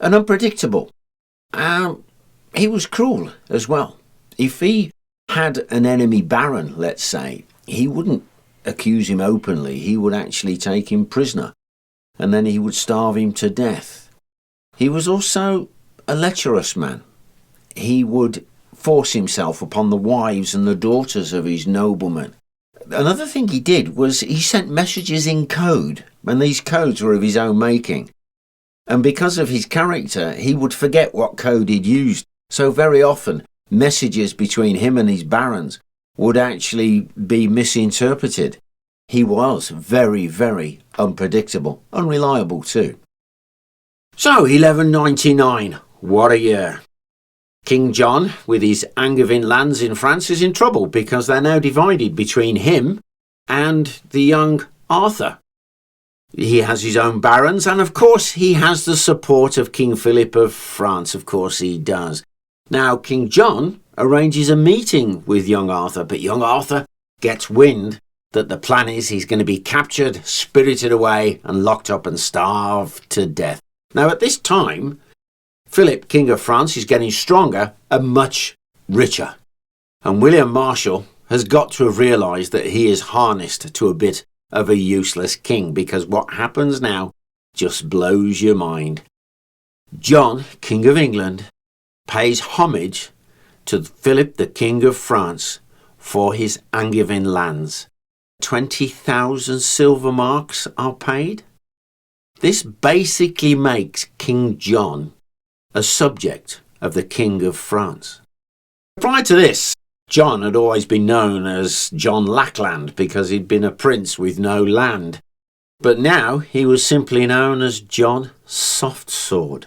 and unpredictable. He was cruel as well. If he had an enemy baron, let's say, he wouldn't accuse him openly. He would actually take him prisoner, and then he would starve him to death. He was also a lecherous man. He would force himself upon the wives and the daughters of his noblemen. Another thing he did was he sent messages in code, and these codes were of his own making. And because of his character, he would forget what code he'd used. So very often, messages between him and his barons would actually be misinterpreted. He was very, very unpredictable, unreliable too. So, 1199, what a year. King John, with his Angevin lands in France, is in trouble because they're now divided between him and the young Arthur. He has his own barons, and of course he has the support of King Philip of France. Of course he does. Now, King John arranges a meeting with young Arthur, but young Arthur gets wind that the plan is he's going to be captured, spirited away, and locked up and starved to death. Now, at this time, Philip, King of France, is getting stronger and much richer. And William Marshal has got to have realised that he is harnessed to a bit of a useless king, because what happens now just blows your mind. John, King of England, pays homage to Philip, the King of France, for his Angevin lands. 20,000 silver marks are paid. This basically makes King John a subject of the King of France. Prior to this, John had always been known as John Lackland because he'd been a prince with no land. But now he was simply known as John Softsword.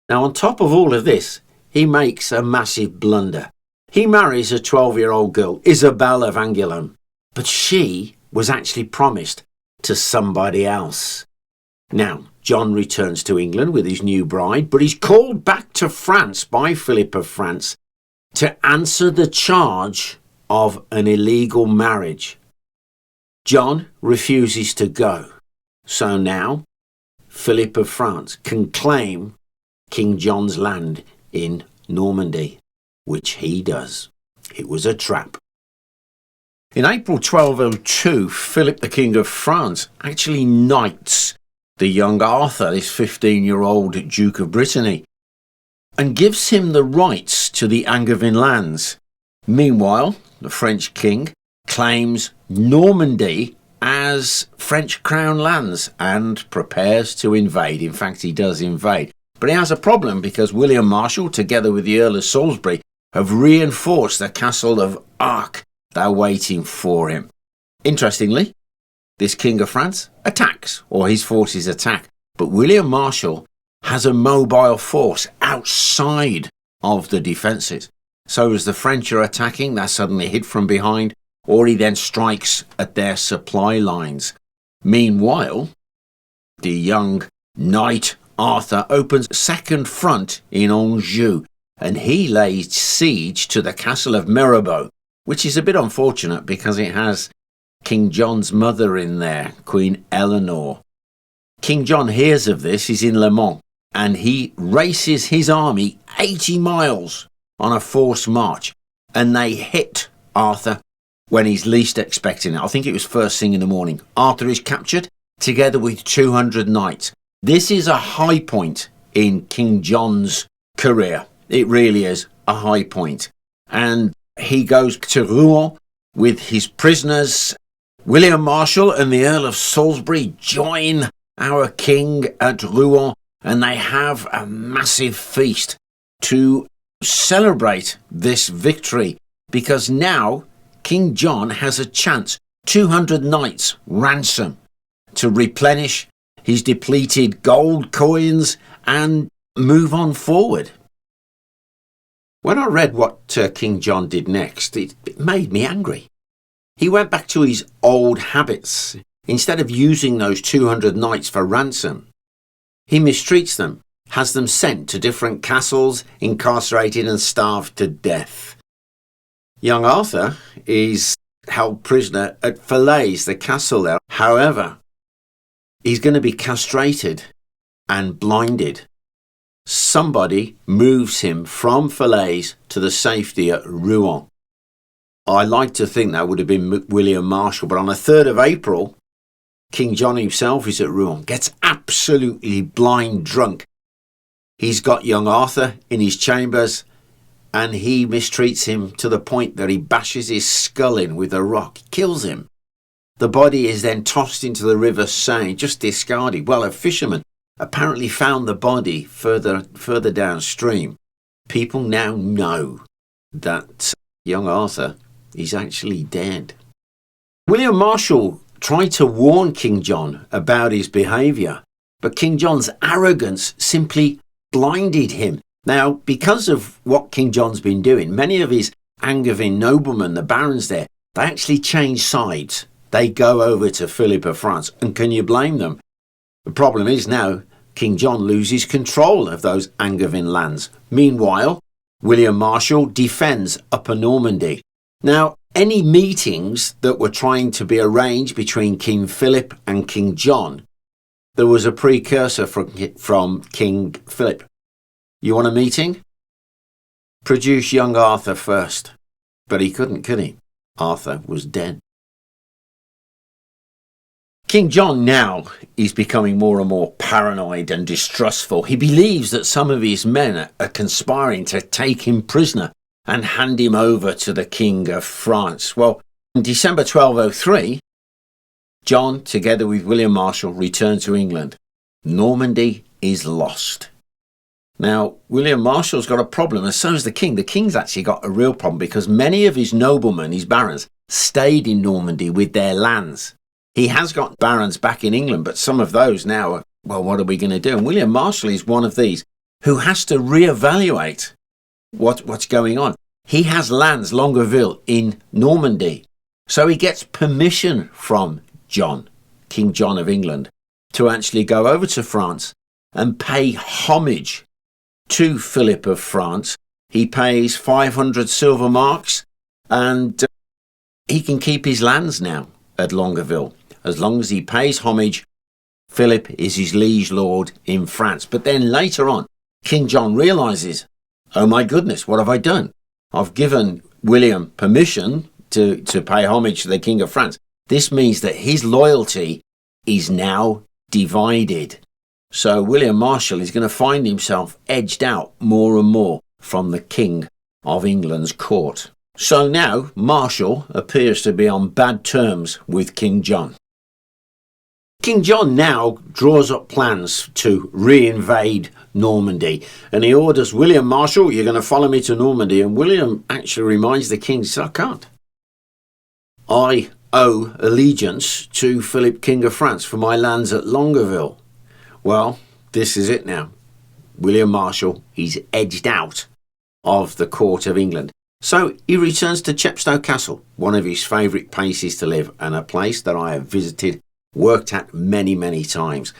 Now, on top of all of this, he makes a massive blunder. He marries a 12-year-old girl, Isabel of Angoulême, but she was actually promised to somebody else. Now, John returns to England with his new bride, but he's called back to France by Philip of France to answer the charge of an illegal marriage. John refuses to go. So now, Philip of France can claim King John's land in Normandy, which he does. It was a trap. In April 1202, Philip, the King of France, actually knights the young Arthur, this 15-year-old Duke of Brittany, and gives him the rights to the Angevin lands. Meanwhile, the French king claims Normandy as French crown lands and prepares to invade. In fact, he does invade. But he has a problem because William Marshal, together with the Earl of Salisbury, have reinforced the castle of Arques. They're waiting for him. Interestingly, this King of France attacks, or his forces attack, but William Marshal has a mobile force outside of the defences. So as the French are attacking, they're suddenly hit from behind, or he then strikes at their supply lines. Meanwhile, the young knight Arthur opens a second front in Anjou, and he lays siege to the castle of Mirabeau, which is a bit unfortunate because it has King John's mother in there, Queen Eleanor. King John hears of this, he's in Le Mans, and he races his army 80 miles on a forced march, and they hit Arthur when he's least expecting it. I think it was first thing in the morning. Arthur is captured together with 200 knights. This is a high point in King John's career. It really is a high point. And he goes to Rouen with his prisoners. William Marshal and the Earl of Salisbury join our king at Rouen, and they have a massive feast to celebrate this victory, because now King John has a chance, 200 knights ransom, to replenish his depleted gold coins and move on forward. When I read what King John did next, it made me angry. He went back to his old habits. Instead of using those 200 knights for ransom, he mistreats them, has them sent to different castles, incarcerated and starved to death. Young Arthur is held prisoner at Falaise, the castle there. However, he's going to be castrated and blinded. Somebody moves him from Falaise to the safety at Rouen. I like to think that would have been William Marshal, but on the 3rd of April, King John himself is at Rouen, gets absolutely blind drunk. He's got young Arthur in his chambers, and he mistreats him to the point that he bashes his skull in with a rock, kills him. The body is then tossed into the river Seine, just discarded. Well, a fisherman apparently found the body further downstream. People now know that young Arthur is actually dead. William Marshal tried to warn King John about his behaviour, but King John's arrogance simply blinded him. Now, because of what King John's been doing, many of his Angevin noblemen, the barons there, they actually change sides. They go over to Philip of France, and can you blame them? The problem is now King John loses control of those Angevin lands. Meanwhile, William Marshal defends Upper Normandy. Now, any meetings that were trying to be arranged between King Philip and King John, there was a precursor from King Philip. You want a meeting? Produce young Arthur first. But he couldn't, could he? Arthur was dead. King John now is becoming more and more paranoid and distrustful. He believes that some of his men are conspiring to take him prisoner and hand him over to the King of France. Well, in December 1203, John, together with William Marshal, returned to England. Normandy is lost. Now, William Marshal's got a problem, and so has the king. The king's actually got a real problem because many of his noblemen, his barons, stayed in Normandy with their lands. He has got barons back in England, but some of those now are, well, what are we going to do? And William Marshal is one of these who has to reevaluate what's going on. He has lands, Longueville, in Normandy. So he gets permission from John, King John of England, to actually go over to France and pay homage to Philip of France. He pays 500 silver marks, and he can keep his lands now at Longueville. As long as he pays homage, Philip is his liege lord in France. But then later on, King John realises, oh my goodness, what have I done? I've given William permission to pay homage to the King of France. This means that his loyalty is now divided. So William Marshal is going to find himself edged out more and more from the King of England's court. So now Marshal appears to be on bad terms with King John. King John now draws up plans to reinvade Normandy, and he orders William Marshal, you're going to follow me to Normandy. And William actually reminds the king, I can't. I owe allegiance to Philip, King of France, for my lands at Longueville. Well, this is it now. William Marshal, he's edged out of the court of England. So he returns to Chepstow Castle, one of his favourite places to live and a place that I have visited, worked at many, many times.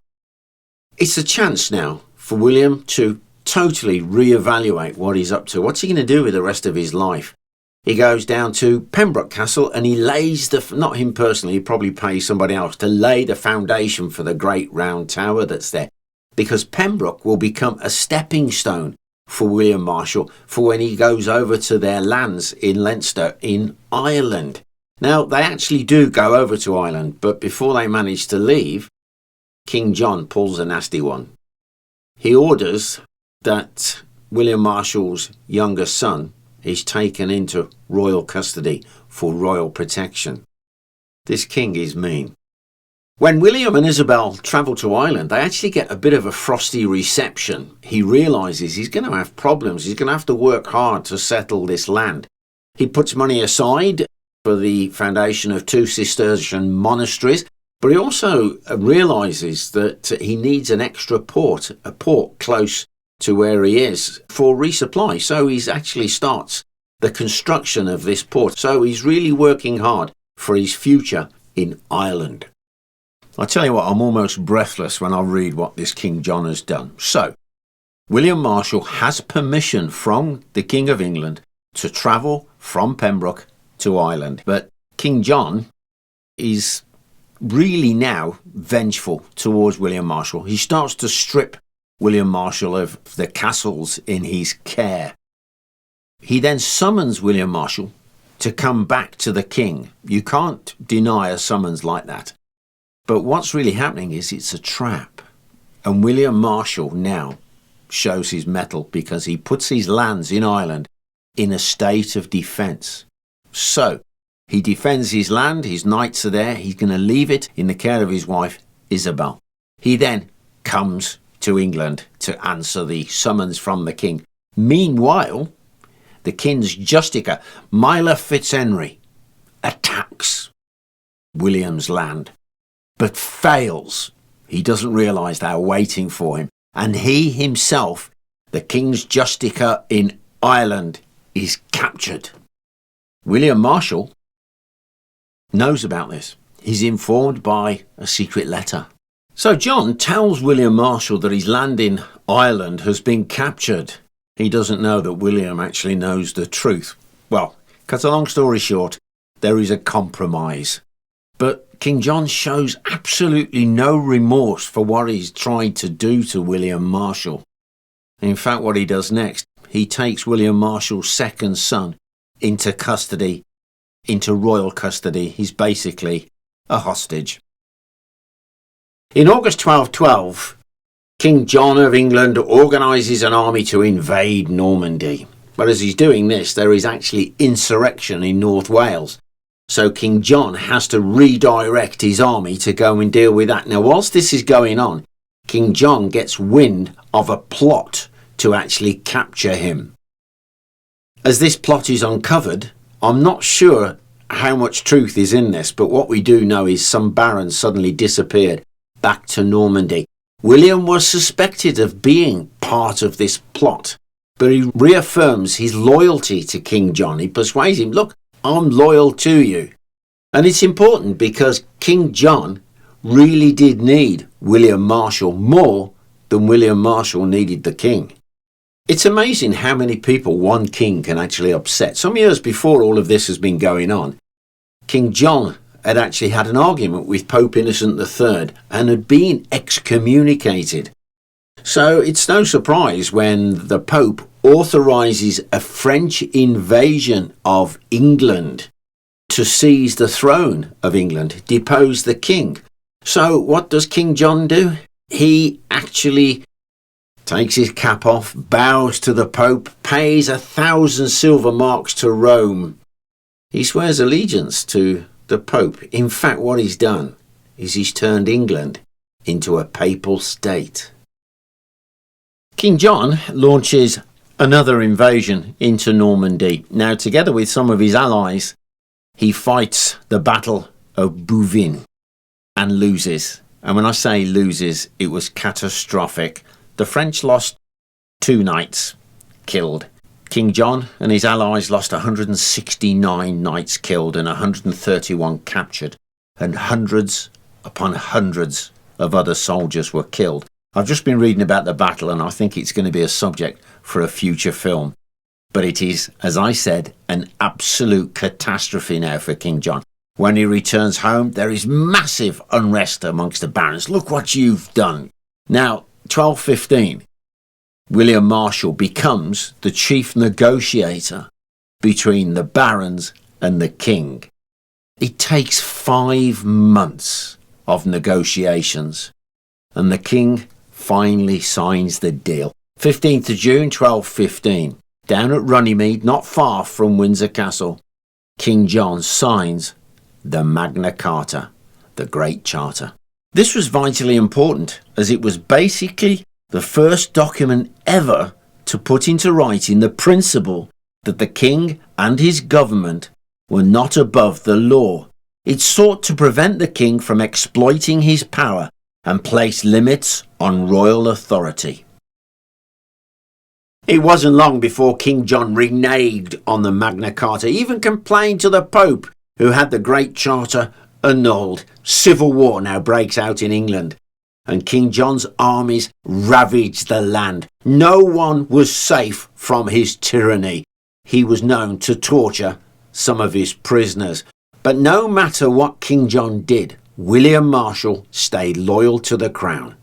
It's a chance now for William to totally reevaluate what he's up to. What's he going to do with the rest of his life? He goes down to Pembroke Castle and he lays not him personally, he probably pays somebody else to lay the foundation for the great round tower that's there. Because Pembroke will become a stepping stone for William Marshal for when he goes over to their lands in Leinster in Ireland. Now, they actually do go over to Ireland, but before they manage to leave, King John pulls a nasty one. He orders that William Marshal's younger son is taken into royal custody for royal protection. This king is mean. When William and Isabel travel to Ireland, they actually get a bit of a frosty reception. He realises he's going to have problems. He's going to have to work hard to settle this land. He puts money aside for the foundation of 2 Cistercian monasteries, but he also realises that he needs an extra port, a port close to where he is for resupply. So he actually starts the construction of this port. So he's really working hard for his future in Ireland. I tell you what, I'm almost breathless when I read what this King John has done. So, William Marshal has permission from the King of England to travel from Pembroke to Ireland. But King John is really now vengeful towards William Marshal. He starts to strip William Marshal of the castles in his care. He then summons William Marshal to come back to the king. You can't deny a summons like that. But what's really happening is it's a trap. And William Marshal now shows his mettle because he puts his lands in Ireland in a state of defence. So he defends his land, his knights are there, he's going to leave it in the care of his wife, Isabel. He then comes to England to answer the summons from the king. Meanwhile, the king's Justicar, Mila Fitzhenry, attacks William's land, but fails. He doesn't realise they're waiting for him. And he himself, the king's Justicar in Ireland, is captured. William Marshal knows about this. He's informed by a secret letter. So John tells William Marshal that his land in Ireland has been captured. He doesn't know that William actually knows the truth. Well, cut a long story short, there is a compromise. But King John shows absolutely no remorse for what he's tried to do to William Marshal. In fact, what he does next, he takes William Marshal's second son into custody, into royal custody. He's basically a hostage. In August 1212, King John of England organises an army to invade Normandy. But as he's doing this, there is actually insurrection in North Wales. So King John has to redirect his army to go and deal with that. Now, whilst this is going on, King John gets wind of a plot to actually capture him. As this plot is uncovered, I'm not sure how much truth is in this, but what we do know is some barons suddenly disappeared back to Normandy. William was suspected of being part of this plot, but he reaffirms his loyalty to King John. He persuades him, look, I'm loyal to you. And it's important because King John really did need William Marshal more than William Marshal needed the king. It's amazing how many people one king can actually upset. Some years before all of this has been going on, King John had actually had an argument with Pope Innocent III and had been excommunicated. So it's no surprise when the Pope authorises a French invasion of England to seize the throne of England, depose the king. So what does King John do? He actually takes his cap off, bows to the Pope, pays 1,000 silver marks to Rome. He swears allegiance to the Pope. In fact, what he's done is he's turned England into a papal state. King John launches another invasion into Normandy. Now, together with some of his allies, he fights the Battle of Bouvines and loses. And when I say loses, it was catastrophic. The French lost 2 knights killed. King John and his allies lost 169 knights killed and 131 captured, and hundreds upon hundreds of other soldiers were killed. I've just been reading about the battle, and I think it's going to be a subject for a future film. But it is, as I said, an absolute catastrophe now for King John. When he returns home, there is massive unrest amongst the barons. Look what you've done. Now, 1215, William Marshal becomes the chief negotiator between the barons and the king. It takes 5 months of negotiations, and the king finally signs the deal. 15th of June 1215, down at Runnymede, not far from Windsor Castle, King John signs the Magna Carta, the Great Charter. This was vitally important, as it was basically the first document ever to put into writing the principle that the king and his government were not above the law. It sought to prevent the king from exploiting his power and place limits on royal authority. It wasn't long before King John reneged on the Magna Carta, even complained to the Pope, who had the Great Charter annulled. Civil war now breaks out in England, and King John's armies ravaged the land. No one was safe from his tyranny. He was known to torture some of his prisoners. But no matter what King John did, William Marshal stayed loyal to the crown.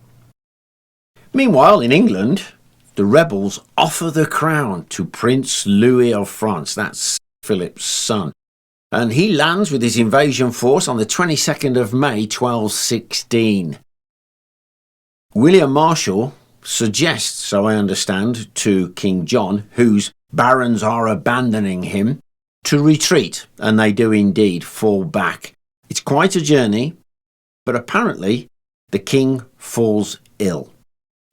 Meanwhile, in England, the rebels offer the crown to Prince Louis of France. That's Philip's son. And he lands with his invasion force on the 22nd of May, 1216. William Marshal suggests, so I understand, to King John, whose barons are abandoning him, to retreat, and they do indeed fall back. It's quite a journey, but apparently the king falls ill.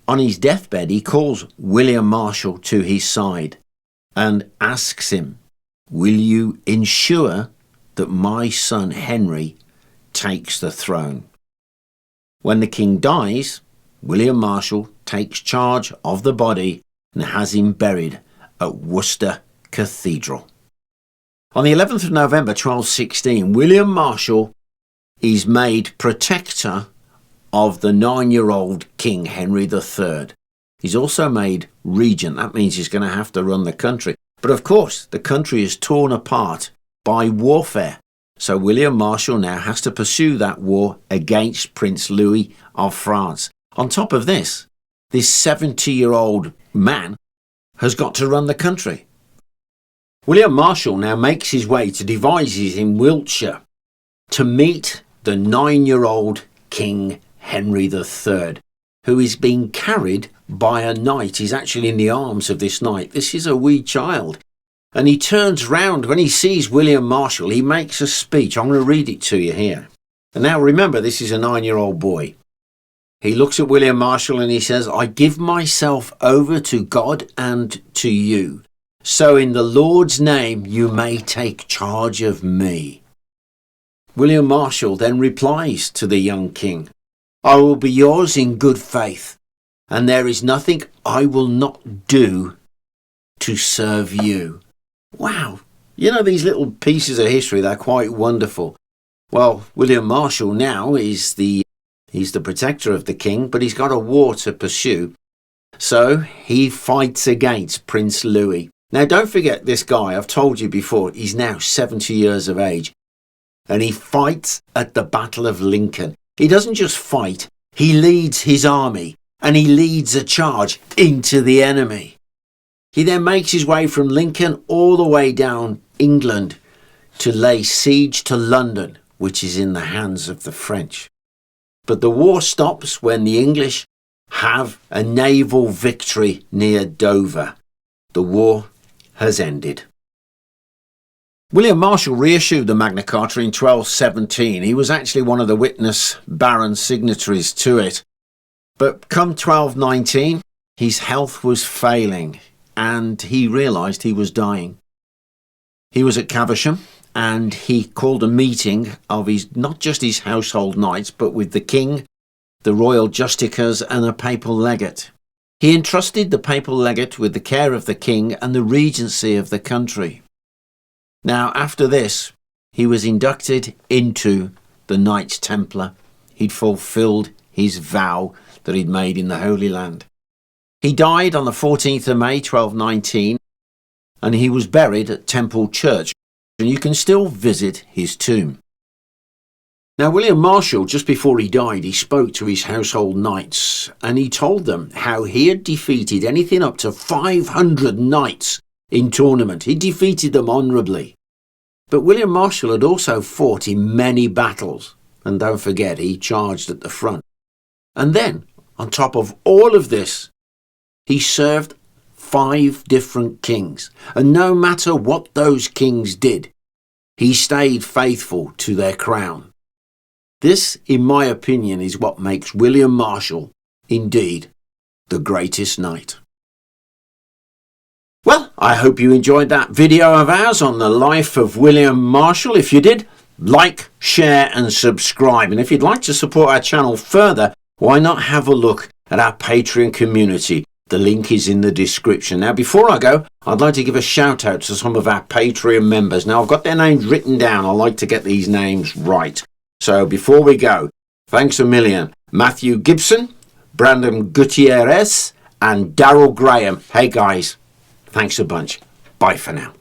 On his deathbed, he calls William Marshal to his side and asks him, "Will you ensure that my son Henry takes the throne?" When the king dies, William Marshal takes charge of the body and has him buried at Worcester Cathedral. On the 11th of November 1216, William Marshal is made protector of the 9-year-old King Henry III. He's also made regent. That means he's going to have to run the country. But of course, the country is torn apart by warfare. So William Marshal now has to pursue that war against Prince Louis of France. On top of this 70-year-old man has got to run the country. William Marshal now makes his way to Devizes in Wiltshire to meet the 9-year-old King Henry III, who is being carried by a knight. He's actually in the arms of this knight. This is a wee child. And he turns round when he sees William Marshal. He makes a speech. I'm going to read it to you here. And now remember, this is a 9-year-old boy. He looks at William Marshal and he says, "I give myself over to God and to you. So in the Lord's name you may take charge of me." William Marshal then replies to the young king, "I will be yours in good faith, and there is nothing I will not do to serve you." Wow. You know, these little pieces of history, they're quite wonderful. Well, William Marshal now is he's the protector of the king, but he's got a war to pursue. So he fights against Prince Louis. Now, don't forget this guy, I've told you before, he's now 70 years of age. And he fights at the Battle of Lincoln. He doesn't just fight, he leads his army and he leads a charge into the enemy. He then makes his way from Lincoln all the way down England to lay siege to London, which is in the hands of the French. But the war stops when the English have a naval victory near Dover. The war has ended. William Marshal reissued the Magna Carta in 1217. He was actually one of the witness baron signatories to it. But come 1219, his health was failing and he realised he was dying. He was at Caversham and he called a meeting of not just his household knights, but with the king, the royal justicars and a papal legate. He entrusted the papal legate with the care of the king and the regency of the country. Now, after this, he was inducted into the Knights Templar. He'd fulfilled his vow that he'd made in the Holy Land. He died on the 14th of May 1219, and he was buried at Temple Church, and you can still visit his tomb. Now, William Marshal, just before he died, he spoke to his household knights, and he told them how he had defeated anything up to 500 knights in tournament. He defeated them honourably. But William Marshal had also fought in many battles, and don't forget, he charged at the front. And then, on top of all of this, he served 5 different kings, and no matter what those kings did, he stayed faithful to their crown. This, in my opinion, is what makes William Marshal, indeed, the greatest knight. Well, I hope you enjoyed that video of ours on the life of William Marshal. If you did, like, share and subscribe. And if you'd like to support our channel further, why not have a look at our Patreon community? The link is in the description. Now, before I go, I'd like to give a shout out to some of our Patreon members. Now, I've got their names written down. I like to get these names right. So before we go, thanks a million. Matthew Gibson, Brandon Gutierrez, and Daryl Graham. Hey guys, thanks a bunch. Bye for now.